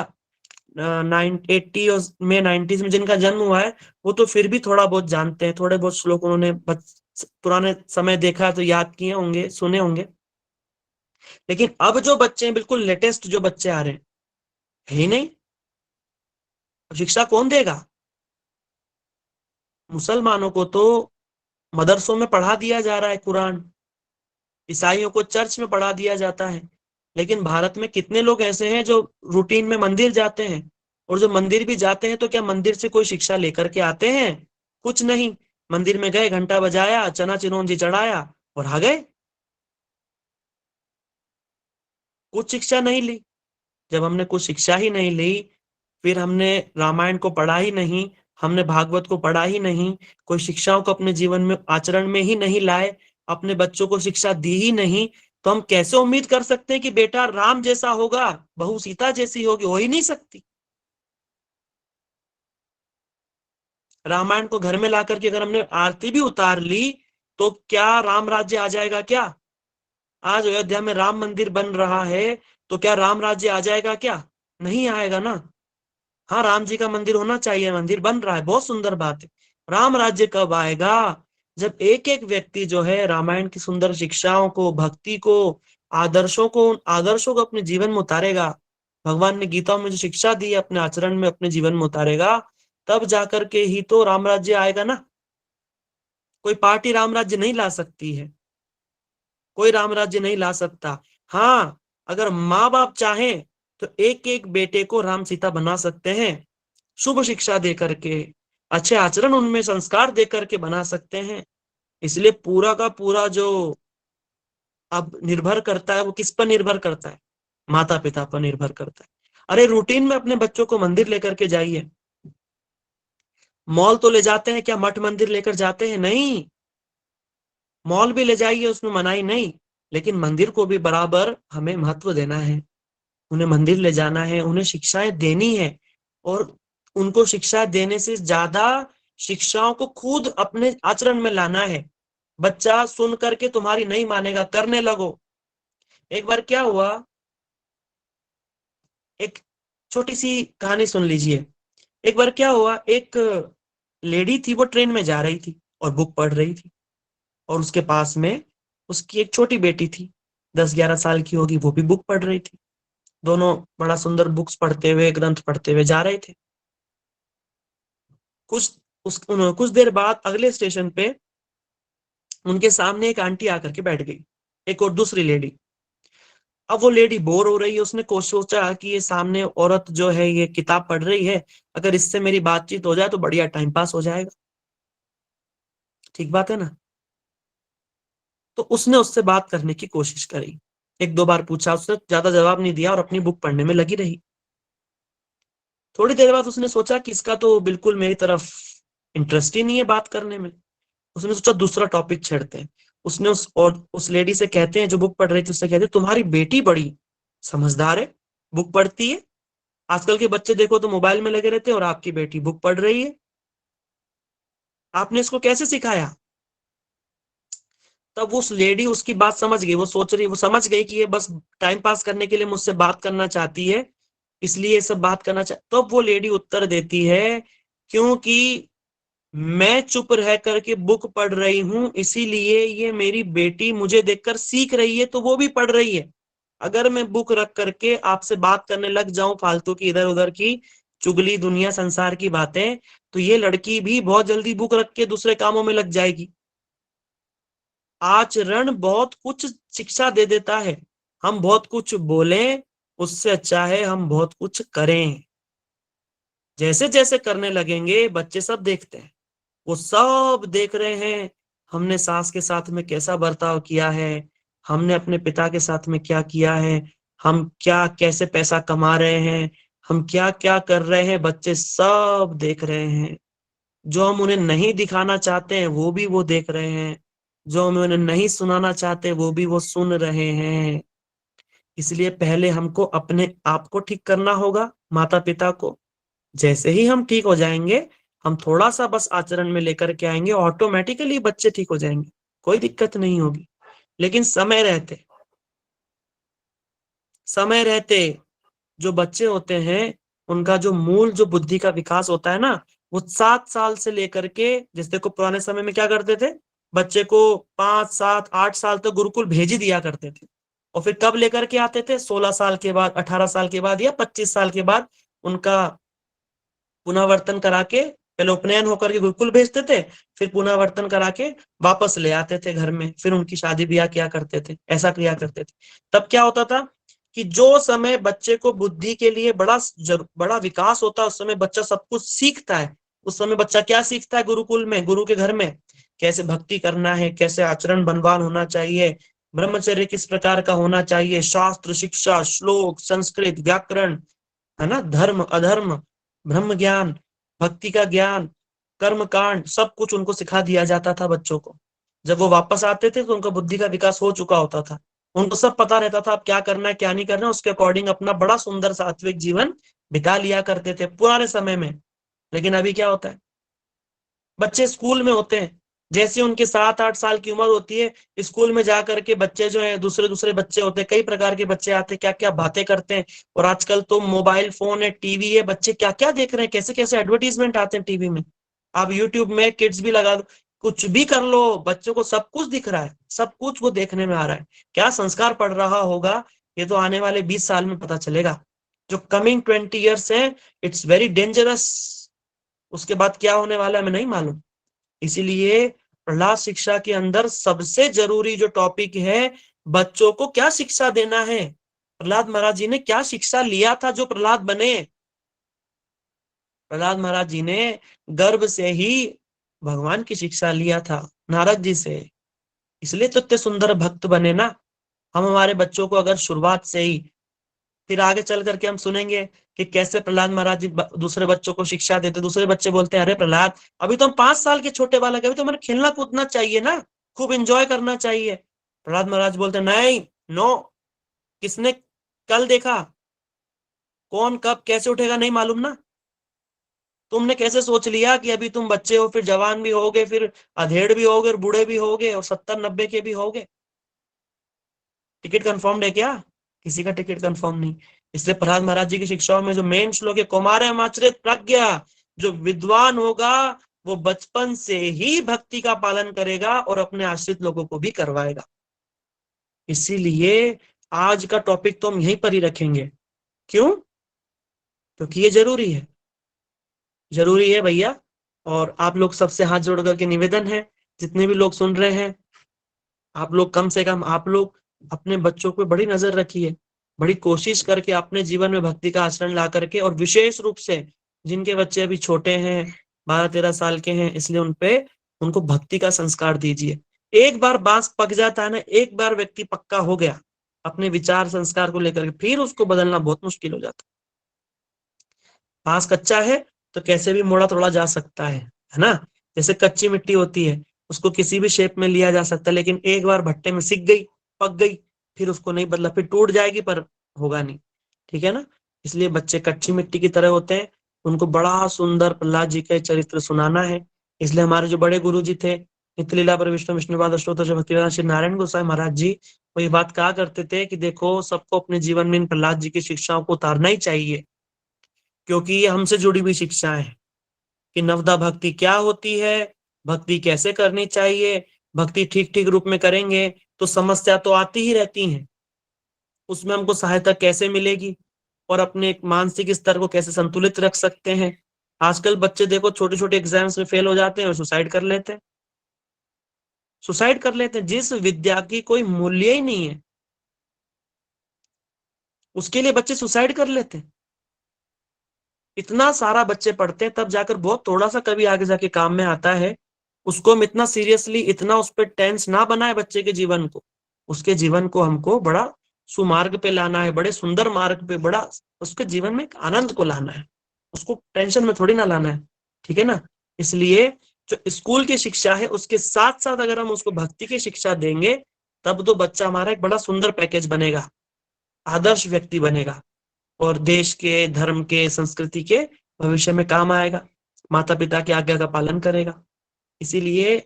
80 में 90s में जिनका जन्म हुआ है, वो तो फिर भी थोड़ा बहुत जानते हैं, थोड़े बहुत श्लोक उन्होंने पुराने समय देखा तो याद किए होंगे, सुने होंगे। लेकिन अब जो बच्चे हैं, बिल्कुल लेटेस्ट जो बच्चे आ रहे हैं, है ही नहीं। शिक्षा कौन देगा? मुसलमानों को तो मदरसों में पढ़ा दिया जा रहा है कुरान, ईसाइयों को चर्च में पढ़ा दिया जाता है। लेकिन भारत में कितने लोग ऐसे हैं जो रूटीन में मंदिर जाते हैं? और जो मंदिर भी जाते हैं तो क्या मंदिर से कोई शिक्षा लेकर के आते हैं? कुछ नहीं। मंदिर में गए, घंटा बजाया, चना चिरौंजी चढ़ाया और आ गए। कुछ शिक्षा नहीं ली। जब हमने कुछ शिक्षा ही नहीं ली, फिर हमने रामायण को पढ़ा ही नहीं, हमने भागवत को पढ़ा ही नहीं, कोई शिक्षाओं को अपने जीवन में आचरण में ही नहीं लाए, अपने बच्चों को शिक्षा दी ही नहीं, तो हम कैसे उम्मीद कर सकते हैं कि बेटा राम जैसा होगा, बहू सीता जैसी होगी? हो ही नहीं सकती। रामायण को घर में ला करके अगर हमने आरती भी उतार ली तो क्या राम राज्य आ जाएगा? क्या आज अयोध्या में राम मंदिर बन रहा है तो क्या राम राज्य आ जाएगा? क्या नहीं आएगा ना। हाँ, राम जी का मंदिर होना चाहिए, मंदिर बन रहा है, बहुत सुंदर बात है। राम राज्य कब आएगा? जब एक एक व्यक्ति जो है रामायण की सुंदर शिक्षाओं को, भक्ति को, आदर्शों को अपने जीवन में उतारेगा, भगवान ने गीता में जो शिक्षा दी है अपने आचरण में, अपने जीवन में उतारेगा, तब जाकर के ही तो राम राज्य आएगा ना। कोई पार्टी राम राज्य नहीं ला सकती है, कोई राम राज्य नहीं ला सकता। हाँ, अगर माँ बाप चाहें तो एक एक बेटे को राम सीता बना सकते हैं, शुभ शिक्षा दे करके, अच्छे आचरण उनमें संस्कार दे करके बना सकते हैं। इसलिए पूरा का पूरा जो अब निर्भर करता है वो किस पर निर्भर करता है? माता पिता पर निर्भर करता है। अरे रूटीन में अपने बच्चों को मंदिर लेकर के जाइए, मॉल तो ले जाते हैं, क्या मठ मंदिर लेकर जाते हैं? नहीं, मॉल भी ले जाइए, उसमें मनाही नहीं, लेकिन मंदिर को भी बराबर हमें महत्व देना है, उन्हें मंदिर ले जाना है, उन्हें शिक्षाएं देनी है। और उनको शिक्षा देने से ज्यादा शिक्षाओं को खुद अपने आचरण में लाना है। बच्चा सुन करके तुम्हारी नहीं मानेगा, करने लगो। एक बार क्या हुआ, एक छोटी सी कहानी सुन लीजिए। एक बार क्या हुआ, एक लेडी थी, वो ट्रेन में जा रही थी और बुक पढ़ रही थी, और उसके पास में उसकी एक छोटी बेटी थी, 10-11 साल की होगी, वो भी बुक पढ़ रही थी। दोनों बड़ा सुंदर बुक्स पढ़ते हुए, ग्रंथ पढ़ते हुए जा रहे थे। कुछ देर बाद अगले स्टेशन पे उनके सामने एक आंटी आकर के बैठ गई, एक और दूसरी लेडी। अब वो लेडी बोर हो रही है, उसने सोचा कि ये सामने औरत जो है ये किताब पढ़ रही है, अगर इससे मेरी बातचीत हो जाए तो बढ़िया टाइम पास हो जाएगा, ठीक बात है ना। तो उसने उससे बात करने की कोशिश करी, 1-2 बार पूछा, उसने ज्यादा जवाब नहीं दिया और अपनी बुक पढ़ने में लगी रही। थोड़ी देर बाद उसने सोचा कि इसका तो बिल्कुल मेरी तरफ इंटरेस्ट ही नहीं है बात करने में। उसने सोचा दूसरा टॉपिक छेड़ते हैं। उसने उस लेडी से कहते हैं, जो बुक पढ़ रही थी, उससे कहते हैं, तुम्हारी बेटी बड़ी समझदार है, बुक पढ़ती है। आजकल के बच्चे देखो तो मोबाइल में लगे रहते हैं, और आपकी बेटी बुक पढ़ रही है, आपने इसको कैसे सिखाया? तब उस लेडी उसकी बात समझ गई, वो समझ गई कि ये बस टाइम पास करने के लिए मुझसे बात करना चाहती है, इसलिए सब बात करना तो वो लेडी उत्तर देती है, क्योंकि मैं चुप रह करके बुक पढ़ रही हूं, इसीलिए ये मेरी बेटी मुझे देखकर सीख रही है, तो वो भी पढ़ रही है। अगर मैं बुक रख करके आपसे बात करने लग जाऊं फालतू की, इधर उधर की चुगली, दुनिया संसार की बातें, तो ये लड़की भी बहुत जल्दी बुक रख के दूसरे कामों में लग जाएगी। आचरण बहुत कुछ शिक्षा दे देता है। हम बहुत कुछ बोलें, उससे अच्छा है हम बहुत कुछ करें। जैसे जैसे करने लगेंगे, बच्चे सब देखते हैं, वो सब देख रहे हैं, हमने सास के साथ में कैसा बर्ताव किया है, हमने अपने पिता के साथ में क्या किया है, हम क्या कैसे पैसा कमा रहे हैं, हम क्या क्या कर रहे हैं, बच्चे सब देख रहे हैं। जो हम उन्हें नहीं दिखाना चाहते हैं वो भी वो देख रहे हैं, जो हम उन्हें नहीं सुनाना चाहते वो भी वो सुन रहे हैं। इसलिए पहले हमको अपने आप को ठीक करना होगा, माता पिता को। जैसे ही हम ठीक हो जाएंगे, हम थोड़ा सा बस आचरण में लेकर के आएंगे, ऑटोमेटिकली बच्चे ठीक हो जाएंगे, कोई दिक्कत नहीं होगी। लेकिन समय रहते जो बच्चे होते हैं, उनका जो मूल जो बुद्धि का विकास होता है ना, वो 7 साल से लेकर के, जैसे देखो पुराने समय में क्या करते थे, बच्चे को 5, 7, 8 साल तक गुरुकुल भेज ही दिया करते थे, और फिर कब लेकर के आते थे, 16 साल के बाद, 18 साल के बाद, या 25 साल के बाद उनका पुनरावर्तन करा के, पहले उपनयन होकर के गुरुकुल भेजते थे, फिर पुनरावर्तन करा के वापस ले आते थे घर में, फिर उनकी शादी ब्याह किया करते थे, ऐसा किया करते थे। तब क्या होता था कि जो समय बच्चे को बुद्धि के लिए बड़ा विकास होता है, उस समय बच्चा सब कुछ सीखता है। उस समय बच्चा क्या सीखता है गुरुकुल में, गुरु के घर में, कैसे भक्ति करना है, कैसे आचरण बनवान होना चाहिए, ब्रह्मचर्य किस प्रकार का होना चाहिए, शास्त्र शिक्षा, श्लोक, संस्कृत, व्याकरण, है ना, धर्म अधर्म, ब्रह्म ज्ञान, भक्ति का ज्ञान, कर्म कांड, सब कुछ उनको सिखा दिया जाता था बच्चों को। जब वो वापस आते थे तो उनका बुद्धि का विकास हो चुका होता था, उनको सब पता रहता था अब क्या करना है क्या नहीं करना, उसके अकॉर्डिंग अपना बड़ा सुंदर सात्विक जीवन बिता लिया करते थे पुराने समय में। लेकिन अभी क्या होता है, बच्चे स्कूल में होते हैं, जैसे उनके 7-8 साल की उम्र होती है, स्कूल में जाकर के बच्चे जो है दूसरे दूसरे बच्चे होते हैं, कई प्रकार के बच्चे आते हैं, क्या क्या बातें करते हैं। और आजकल तो मोबाइल फोन है, टीवी है, बच्चे क्या क्या देख रहे हैं, कैसे कैसे एडवर्टीजमेंट आते हैं टीवी में। आप यूट्यूब में किड्स भी लगा दो, कुछ भी कर लो, बच्चों को सब कुछ दिख रहा है, सब कुछ वो देखने में आ रहा है। क्या संस्कार पड़ रहा होगा ये तो आने वाले 20 साल में पता चलेगा। जो कमिंग 20 ईयर्स है, इट्स वेरी डेंजरस। उसके बाद क्या होने वाला है हमें नहीं मालूम। इसीलिए प्रहलाद शिक्षा के अंदर सबसे जरूरी जो टॉपिक है, बच्चों को क्या शिक्षा देना है। प्रहलाद महाराज जी ने क्या शिक्षा लिया था जो प्रहलाद बने। प्रहलाद महाराज जी ने गर्भ से ही भगवान की शिक्षा लिया था नारद जी से, इसलिए तो इतने सुंदर भक्त बने ना। हम हमारे बच्चों को अगर शुरुआत से ही, फिर आगे चल करके हम सुनेंगे कि कैसे प्रहलाद महाराज जी दूसरे बच्चों को शिक्षा देते। दूसरे बच्चे बोलते हैं अरे प्रहलाद, अभी तो हम 5 साल के छोटे बालक, अभी तो हमें खेलना कूदना चाहिए ना, खूब एंजॉय करना चाहिए। प्रहलाद महाराज बोलते नहीं, नो, किसने कल देखा, कौन कब कैसे उठेगा नहीं मालूम ना। तुमने कैसे सोच लिया कि अभी तुम बच्चे हो, फिर जवान भी होगे, फिर अधेड़ भी होगे और बूढ़े भी होगे और 70-90 के भी होगे। टिकट कंफर्म्ड है क्या? किसी का टिकट कंफर्म नहीं। इसलिए प्रहलाद महाराज जी की शिक्षाओं में जो मेन श्लोक है, कौमारमाचरित प्रज्ञा, जो विद्वान होगा वो बचपन से ही भक्ति का पालन करेगा और अपने आश्रित लोगों को भी करवाएगा। इसीलिए आज का टॉपिक तो हम यहीं पर ही रखेंगे। क्यों? क्योंकि ये जरूरी है, जरूरी है भैया। और आप लोग सबसे हाथ जोड़ करके निवेदन है, जितने भी लोग सुन रहे हैं, आप लोग कम से कम आप लोग अपने बच्चों पे बड़ी नजर रखिए, बड़ी कोशिश करके अपने जीवन में भक्ति का आचरण ला करके, और विशेष रूप से जिनके बच्चे अभी छोटे हैं, 12-13 साल के हैं, इसलिए उनको भक्ति का संस्कार दीजिए। एक बार बांस पक जाता है ना, एक बार व्यक्ति पक्का हो गया अपने विचार संस्कार को लेकर के, फिर उसको बदलना बहुत मुश्किल हो जाता है। बांस कच्चा है तो कैसे भी मोड़ा तोड़ा जा सकता है ना। जैसे कच्ची मिट्टी होती है, उसको किसी भी शेप में लिया जा सकता है, लेकिन एक बार भट्टे में सिक गई, पक गई, फिर उसको नहीं बदला, फिर टूट जाएगी पर होगा नहीं। ठीक है ना। इसलिए बच्चे कच्ची मिट्टी की तरह होते हैं, उनको बड़ा सुंदर प्रहलाद जी का चरित्र सुनाना है। इसलिए हमारे जो बड़े गुरु जी थे, नित्य लीला पर विष्णु विष्णुपाद अष्टोत्तर भक्तिवेदांत श्री नारायण गोसाई महाराज जी, वो ये बात कहा करते थे कि देखो सबको अपने जीवन में इन प्रहलाद जी की शिक्षाओं को उतारना ही चाहिए, क्योंकि ये हमसे जुड़ी हुई शिक्षाएं हैं कि नवदा भक्ति क्या होती है, भक्ति कैसे करनी चाहिए, भक्ति ठीक ठीक रूप में करेंगे तो समस्या तो आती ही रहती हैं, उसमें हमको सहायता कैसे मिलेगी और अपने एक मानसिक स्तर को कैसे संतुलित रख सकते हैं। आजकल बच्चे देखो छोटे छोटे एग्जाम्स में फेल हो जाते हैं और सुसाइड कर लेते हैं, सुसाइड कर लेते हैं। जिस विद्या की कोई मूल्य ही नहीं है उसके लिए बच्चे सुसाइड कर लेते हैं। इतना सारा बच्चे पढ़ते हैं तब जाकर बहुत थोड़ा सा कभी आगे जाके काम में आता है। उसको हम इतना सीरियसली, इतना उस पर टेंस ना बनाए बच्चे के जीवन को, उसके जीवन को हमको बड़ा सुमार्ग पे लाना है, बड़े सुंदर मार्ग पे, बड़ा उसके जीवन में एक आनंद को लाना है, उसको टेंशन में थोड़ी ना लाना है। ठीक है ना। इसलिए जो स्कूल की शिक्षा है उसके साथ साथ अगर हम उसको भक्ति की शिक्षा देंगे, तब तो बच्चा हमारा एक बड़ा सुंदर पैकेज बनेगा, आदर्श व्यक्ति बनेगा और देश के, धर्म के, संस्कृति के भविष्य में काम आएगा, माता पिता की आज्ञा का पालन करेगा। इसीलिए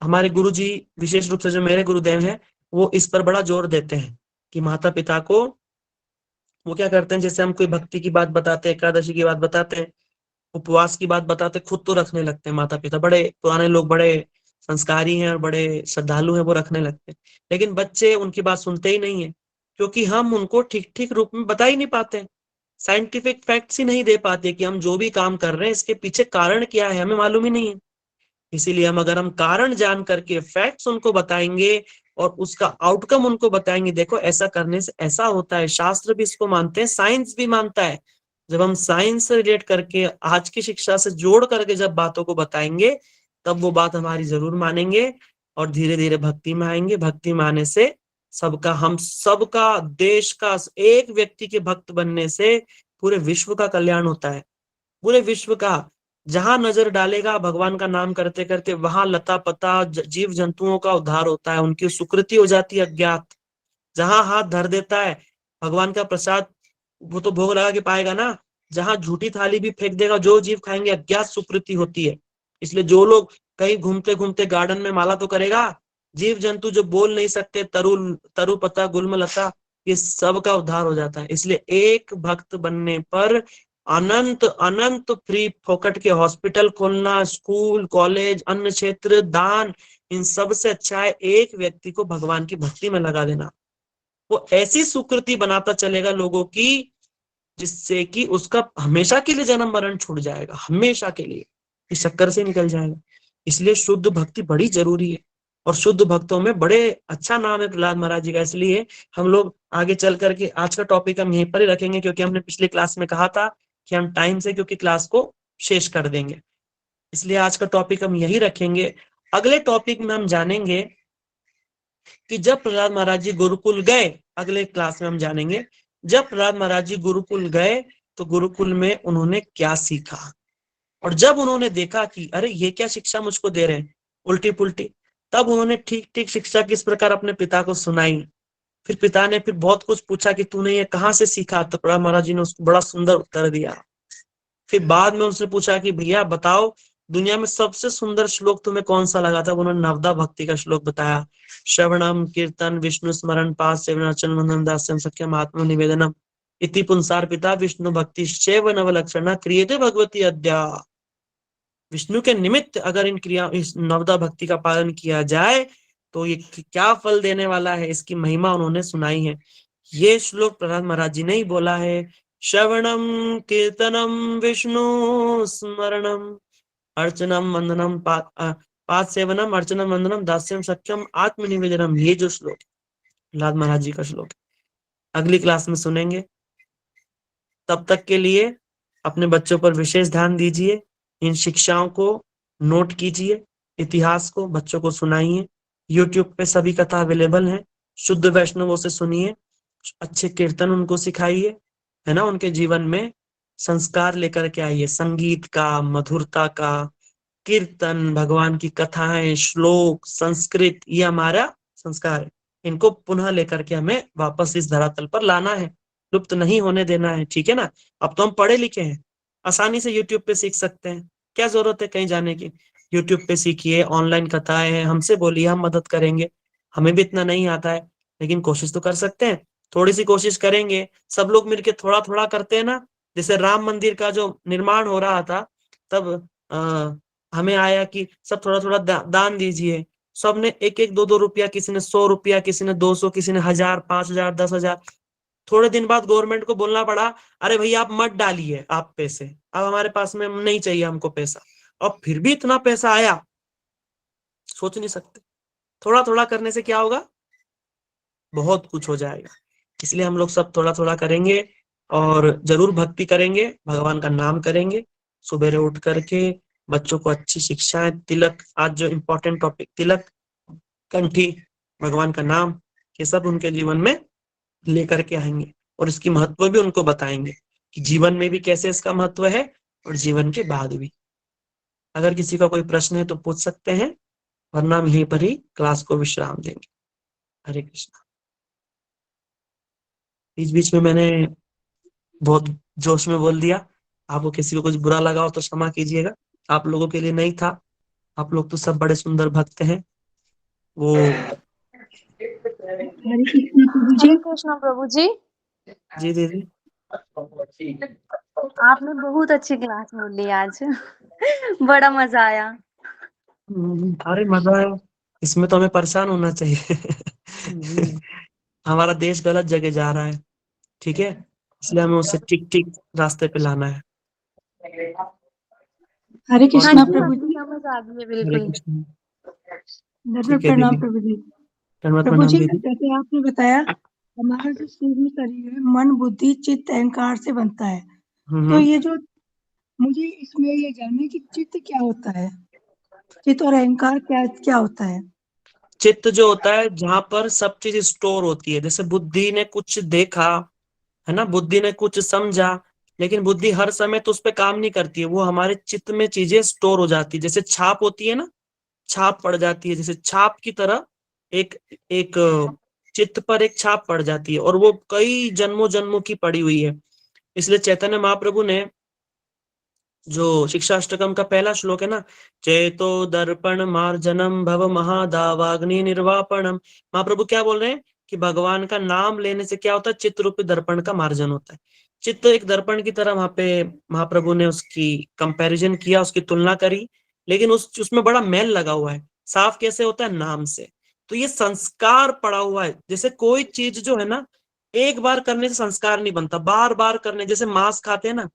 हमारे गुरुजी, विशेष रूप से जो मेरे गुरुदेव हैं, वो इस पर बड़ा जोर देते हैं कि माता पिता को, वो क्या करते हैं, जैसे हम कोई भक्ति की बात बताते हैं, एकादशी की बात बताते हैं, उपवास की बात बताते हैं, खुद तो रखने लगते हैं माता पिता, बड़े पुराने लोग, बड़े संस्कारी हैं और बड़े श्रद्धालु हैं, वो रखने लगते हैं। लेकिन बच्चे उनकी बात सुनते ही नहीं है, क्योंकि हम उनको ठीक ठीक रूप में बता ही नहीं पाते, साइंटिफिक फैक्ट्स ही नहीं दे पाते कि हम जो भी काम कर रहे हैं इसके पीछे कारण क्या है, हमें मालूम ही नहीं है। इसीलिए अगर हम कारण जान करके फैक्ट्स उनको बताएंगे और उसका आउटकम उनको बताएंगे, देखो ऐसा करने से ऐसा होता है, शास्त्र भी इसको मानते हैं, साइंस भी मानता है। जब हम साइंस से रिलेट करके, आज की शिक्षा से जोड़ करके जब बातों को बताएंगे, तब वो बात हमारी जरूर मानेंगे और धीरे धीरे भक्ति में आएंगे। भक्ति में आने से सबका, हम सबका, देश का एक व्यक्ति के भक्त बनने से पूरे विश्व का कल्याण होता है। पूरे विश्व का, जहां नजर डालेगा भगवान का नाम करते करते वहां लता पता जीव जंतुओं का उद्धार होता है, उनकी सुकृति हो जाती है अज्ञात। जहां हाथ धर देता है भगवान का प्रसाद, वो तो भोग लगा के पाएगा ना। जहां झूठी थाली भी फेंक देगा, जो जीव खाएंगे अज्ञात सुकृति होती है। इसलिए जो लोग कहीं घूमते घूमते गार्डन में माला तो करेगा, जीव जंतु जो बोल नहीं सकते, तरु पत्ता गुल्म लता, ये सब का उद्धार हो जाता है। इसलिए एक भक्त बनने पर अनंत अनंत फ्री फोकट के हॉस्पिटल खोलना, स्कूल कॉलेज अन्न क्षेत्र दान, इन सब से अच्छा है एक व्यक्ति को भगवान की भक्ति में लगा देना। वो ऐसी सुकृति बनाता चलेगा लोगों की, जिससे कि उसका हमेशा के लिए जन्म मरण छूट जाएगा, हमेशा के लिए इस चक्कर से निकल जाएगा। इसलिए शुद्ध भक्ति बड़ी जरूरी है, और शुद्ध भक्तों में बड़े अच्छा नाम है प्रहलाद महाराज जी का। इसलिए हम लोग आगे चल करके आज का टॉपिक हम यहीं पर ही रखेंगे, क्योंकि हमने पिछली क्लास में कहा था कि हम टाइम से क्योंकि क्लास को शेष कर देंगे, इसलिए आज का टॉपिक हम यही रखेंगे। अगले टॉपिक में हम जानेंगे कि जब प्रहलाद महाराज जी गुरुकुल गए, अगले क्लास में हम जानेंगे जब प्रहलाद महाराज जी गुरुकुल गए तो गुरुकुल में उन्होंने क्या सीखा, और जब उन्होंने देखा कि अरे ये क्या शिक्षा मुझको दे रहे हैं उल्टी पुल्टी, तब उन्होंने ठीक ठीक शिक्षा किस प्रकार अपने पिता को सुनाई। फिर पिता ने फिर बहुत कुछ पूछा कि तूने ये कहाँ से सीखा, तो प्रहलाद महाराज जी ने उसको बड़ा सुंदर उत्तर दिया। फिर बाद में उनसे पूछा कि भैया बताओ दुनिया में सबसे सुंदर श्लोक तुम्हें कौन सा लगा था, उन्होंने नवदा भक्ति का श्लोक बताया। श्रवणम कीर्तन विष्णु स्मरण पाद सेवन अर्चन वंदन दास्यम सख्यम आत्म निवेदनम इति पुंसार पिता विष्णु भक्ति शैव नवलक्षण क्रियते भगवती अद्या। विष्णु के निमित्त अगर इन क्रिया इस नवदा भक्ति का पालन किया जाए तो ये क्या फल देने वाला है, इसकी महिमा उन्होंने सुनाई है। ये श्लोक प्रहलाद महाराज जी ने ही बोला है। श्रवणम कीर्तनम विष्णु स्मरणम अर्चनम वंदनम पाद सेवनम अर्चनम वंदनम दास्यम सख्यम आत्मनिवेदनम, ये जो श्लोक प्रहलाद महाराज जी का श्लोक अगली क्लास में सुनेंगे। तब तक के लिए अपने बच्चों पर विशेष ध्यान दीजिए, इन शिक्षाओं को नोट कीजिए, इतिहास को बच्चों को सुनाइए। YouTube पे सभी कथा अवेलेबल है, शुद्ध वैष्णवों से सुनिए, अच्छे कीर्तन उनको सिखाइए, है ना, उनके जीवन में संस्कार लेकर के आइए, संगीत का, मधुरता का, कीर्तन, भगवान की कथाएं, श्लोक, संस्कृत, ये हमारा संस्कार है। इनको पुनः लेकर के हमें वापस इस धरातल पर लाना है, लुप्त नहीं होने देना है, ठीक है ना। अब तो हम पढ़े लिखे हैं, आसानी से YouTube पे सीख सकते हैं, क्या जरूरत है कहीं जाने की। YouTube पे सीखिए, ऑनलाइन कथाएं हैं, हमसे बोलिए, हम मदद करेंगे। हमें भी इतना नहीं आता है, लेकिन कोशिश तो कर सकते हैं, थोड़ी सी कोशिश करेंगे, सब लोग मिलके थोड़ा थोड़ा करते हैं ना। जैसे राम मंदिर का जो निर्माण हो रहा था, तब हमें आया कि सब थोड़ा थोड़ा दान दीजिए। सबने एक एक दो दो रुपया, किसी ने 100 रुपया, किसी ने 200, किसी ने 1000, 5000, 10,000। थोड़े दिन बाद गवर्नमेंट को बोलना पड़ा, अरे भैया आप मत डालिए आप पैसे, अब हमारे पास में नहीं चाहिए हमको पैसा। और फिर भी इतना पैसा आया, सोच नहीं सकते। थोड़ा थोड़ा करने से क्या होगा, बहुत कुछ हो जाएगा। इसलिए हम लोग सब थोड़ा थोड़ा करेंगे और जरूर भक्ति करेंगे, भगवान का नाम करेंगे, सुबह उठ करके बच्चों को अच्छी शिक्षाएं, तिलक, आज जो इम्पोर्टेंट टॉपिक तिलक, कंठी, भगवान का नाम, ये सब उनके जीवन में लेकर के आएंगे, और इसकी महत्व भी उनको बताएंगे कि जीवन में भी कैसे इसका महत्व है और जीवन के बाद भी। अगर किसी का कोई प्रश्न है तो पूछ सकते हैं, वरना हम यहीं पर ही क्लास को विश्राम देंगे। हरे कृष्णा। बीच बीच में मैंने बहुत जोश में बोल दिया, आपको किसी को कुछ बुरा लगा हो तो क्षमा कीजिएगा, आप लोगों के लिए नहीं था, आप लोग तो सब बड़े सुंदर भक्त हैं। वो
हरे कृष्ण प्रभु जी।
हरे कृष्णा प्रभु जी।
जी दीदी,
आपने बहुत अच्छी क्लास बोली आज। बड़ा मजा आया।
अरे मजा है, इसमें तो हमें परेशान होना चाहिए। हमारा देश गलत जगह जा रहा है, ठीक है, इसलिए हमें उसे ठीक ठीक रास्ते पे लाना है।
हरे
हाँ
कृष्णा
जी,
प्रभु
आपको
जी।
समझ आ गई है
हरे
बिल्कुल।
कृष्ण।
दंडवत
ठीक है
प्रणाम
दीदी,
प्रभु जी।
धन्यवाद,
प्रभु
प्रणाम
जी,
दीदी।
जैसे आपने बताया हमारा जो सूक्ष्म शरीर है मन बुद्धि चित्त अहंकार से बनता है, तो ये जो मुझे इसमें ये जानना है कि चित्त क्या होता है, चित्त और अहंकार क्या क्या होता है।
चित्त जो होता है जहां पर सब चीज स्टोर होती है, जैसे बुद्धि ने कुछ देखा, है ना, बुद्धि ने कुछ समझा, लेकिन बुद्धि हर समय तो उस पर काम नहीं करती है, वो हमारे चित्त में चीजें स्टोर हो जाती है, जैसे छाप होती है ना, छाप पड़ जाती है, जैसे छाप की तरह एक एक चित्त पर एक छाप पड़ जाती है, और वो कई जन्मों जन्मों की पड़ी हुई है। इसलिए चैतन्य महाप्रभु ने जो शिक्षाष्टकम का पहला श्लोक है ना, चेतो दर्पण मार्जनम भव महादावाग्नि निर्वापणम, महाप्रभु क्या बोल रहे हैं कि भगवान का नाम लेने से क्या होता है, चित्त रूपी दर्पण का मार्जन होता है। चित्त एक दर्पण की तरह वहां पे महाप्रभु ने उसकी कंपैरिजन किया, उसकी तुलना करी, लेकिन उसमें बड़ा मैल लगा हुआ है। साफ कैसे होता है, नाम से। तो ये संस्कार पड़ा हुआ है, जैसे कोई चीज जो है ना, एक बार करने से संस्कार नहीं बनता, बार बार करने, जैसे मांस खाते हैं ना,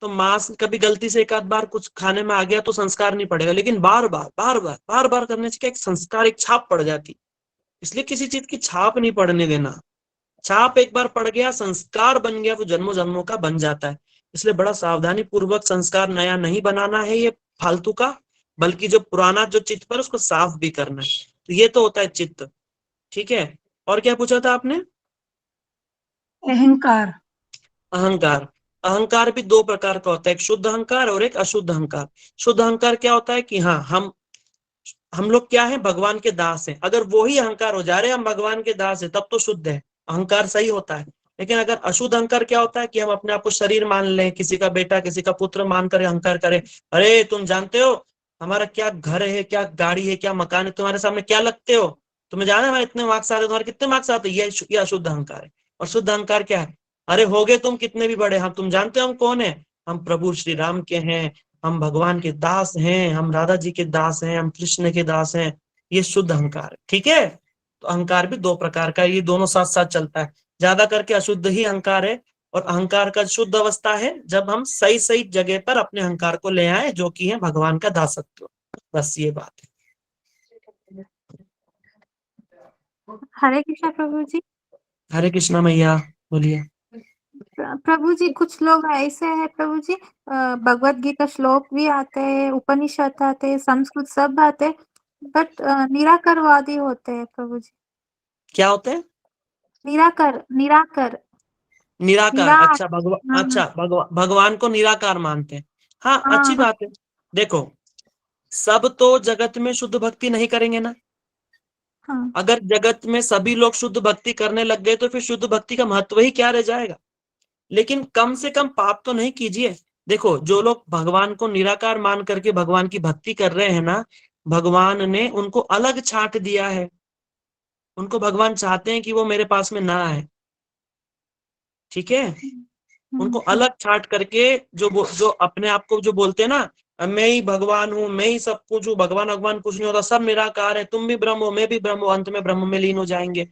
तो मांस कभी गलती से एक आध बार कुछ खाने में आ गया तो संस्कार नहीं पड़ेगा, लेकिन बार बार करने से क्या एक संस्कार, एक छाप पड़ जाती। इसलिए किसी चीज की छाप नहीं पड़ने देना। छाप एक बार पड़ गया, संस्कार बन गया, वो जन्मों जन्मों का बन जाता है। इसलिए बड़ा सावधानी पूर्वक संस्कार नया नहीं बनाना है ये फालतू का, बल्कि जो पुराना जो चित्त पर उसको साफ भी करना है। तो ये तो होता है चित्त। ठीक है, और क्या पूछा था आपने?
अहंकार।
अहंकार। अहंकार भी दो प्रकार का होता है, एक शुद्ध अहंकार और एक अशुद्ध अहंकार। शुद्ध अहंकार क्या होता है कि हाँ, हम लोग क्या है, भगवान के दास हैं। अगर वो ही अहंकार हो जा रहे हम भगवान के दास हैं, तब तो शुद्ध है, अहंकार सही होता है। लेकिन अगर अशुद्ध अहंकार क्या होता है कि हम अपने आप को शरीर मान लें, किसी का बेटा किसी का पुत्र मान कर अहंकार करें, अरे तुम जानते हो हमारा क्या घर है, क्या गाड़ी है, क्या मकान है, तुम्हारे सामने क्या लगते हो, तुम्हें जाना है हमारे इतने मार्क्स आते, तुम्हारे कितने मार्क्स आते, ये अशुद्ध अहंकार है। और शुद्ध अहंकार क्या है, अरे हो गए तुम कितने भी बड़े, हम तुम जानते हो हम कौन है, हम प्रभु श्री राम के हैं, हम भगवान के दास हैं, हम राधा जी के दास हैं, हम कृष्ण के दास हैं। ये शुद्ध अहंकार है। ठीक है, तो अहंकार भी दो प्रकार का है, ये दोनों साथ साथ चलता है। ज्यादा करके अशुद्ध ही अहंकार है, और अहंकार का शुद्ध अवस्था है जब हम सही सही जगह पर अपने अहंकार को ले आए, जो कि है भगवान का दासत्व। बस ये बात है।
हरे कृष्णा प्रभु जी।
हरे कृष्णा मैया, बोलिए।
प्रभु जी, कुछ लोग ऐसे हैं प्रभु जी, भगवत गीता श्लोक भी आते हैं, उपनिषद आते हैं, संस्कृत सब आते हैं, बट निराकरवादी होते हैं प्रभु जी।
क्या होते हैं?
निराकर।
अच्छा, भगवान को निराकार मानते हैं। हाँ, अच्छी बात है। देखो, सब तो जगत में शुद्ध भक्ति नहीं करेंगे ना।
हाँ।
अगर जगत में सभी लोग शुद्ध भक्ति करने लग गए तो फिर शुद्ध भक्ति का महत्व ही क्या रह जाएगा। लेकिन कम से कम पाप तो नहीं कीजिए। देखो, जो लोग भगवान को निराकार मान करके भगवान की भक्ति कर रहे हैं ना, भगवान ने उनको अलग छांट दिया है। उनको भगवान चाहते हैं कि वो मेरे पास में ना आए। ठीक है, उनको अलग छांट करके जो अपने आप को जो बोलते हैं ना, मैं ही भगवान हूँ, मैं ही सब कुछ हूँ, भगवान कुछ नहीं होता, सब निराकार है, तुम भी ब्रह्म हो मैं भी ब्रह्म हूँ, अंत में ब्रह्म में लीन हो जाएंगे।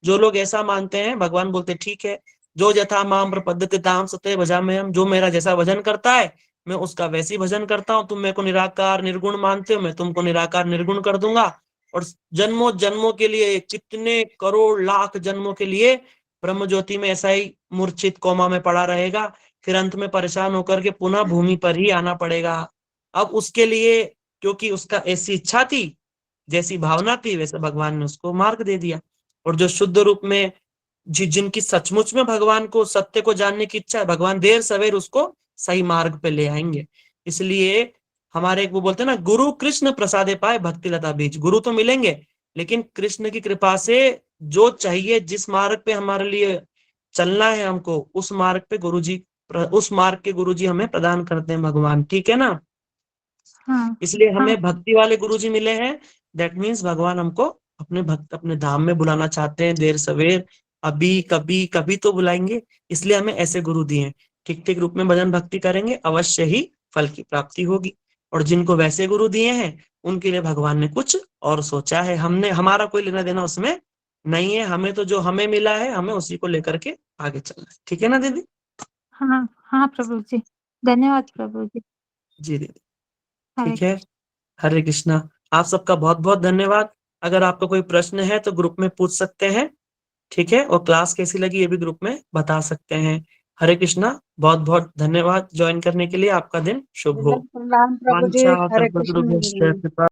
जो लोग ऐसा मानते हैं, भगवान बोलते ठीक है, जो यथा माम प्रपद्यते ताम सते भजाम्यहम्, जो मेरा जैसा भजन करता है मैं उसका वैसी भजन करता हूँ। तुम मेरे को निराकार निर्गुण मानते हो, मैं तुमको निराकार निर्गुण कर दूंगा। और जन्मों जन्मों के लिए, कितने करोड़ लाख जन्मों के लिए ब्रह्म ज्योति में ऐसा ही मूर्छित कोमा में पड़ा रहेगा, फिर अंत में परेशान होकर के पुनः भूमि पर ही आना पड़ेगा। अब उसके लिए, क्योंकि उसका ऐसी इच्छा थी, जैसी भावना थी, वैसे भगवान ने उसको मार्ग दे दिया। और जो शुद्ध रूप में जिनकी सचमुच में भगवान को, सत्य को जानने की इच्छा है, भगवान देर सवेर उसको सही मार्ग पे ले आएंगे। इसलिए हमारे एक वो बोलते हैं ना, गुरु कृष्ण प्रसादे पाए भक्ति लता बीज। गुरु तो मिलेंगे, लेकिन कृष्ण की कृपा से जो चाहिए, जिस मार्ग पे हमारे लिए चलना है हमको, उस मार्ग के गुरुजी हमें प्रदान करते हैं भगवान। ठीक है ना।
हाँ।
इसलिए हमें भक्ति वाले गुरुजी मिले हैं। दैट मीन्स भगवान हमको अपने धाम में बुलाना चाहते हैं, देर सवेर, अभी कभी कभी तो बुलाएंगे। इसलिए हमें ऐसे गुरु दिए हैं। ठीक ठीक रूप में भजन भक्ति करेंगे, अवश्य ही फल की प्राप्ति होगी। और जिनको वैसे गुरु दिए हैं, उनके लिए भगवान ने कुछ और सोचा है। हमारा कोई लेना देना उसमें नहीं है। हमें तो जो हमें मिला है, हमें उसी को लेकर के आगे चलना है। ठीक है ना दीदी?
हाँ प्रभु जी, धन्यवाद प्रभु जी।
जी दीदी, ठीक है। हरे कृष्णा। आप सबका बहुत बहुत धन्यवाद। अगर आपका कोई प्रश्न है तो ग्रुप में पूछ सकते हैं। ठीक है, और क्लास कैसी लगी ये भी ग्रुप में बता सकते हैं। हरे कृष्णा, बहुत बहुत धन्यवाद ज्वाइन करने के लिए। आपका दिन शुभ हो।
प्रणाम प्रभु जी,
वांछा
हरे
कल्पतरुभ्यश्च
कृष्ण।
कृपा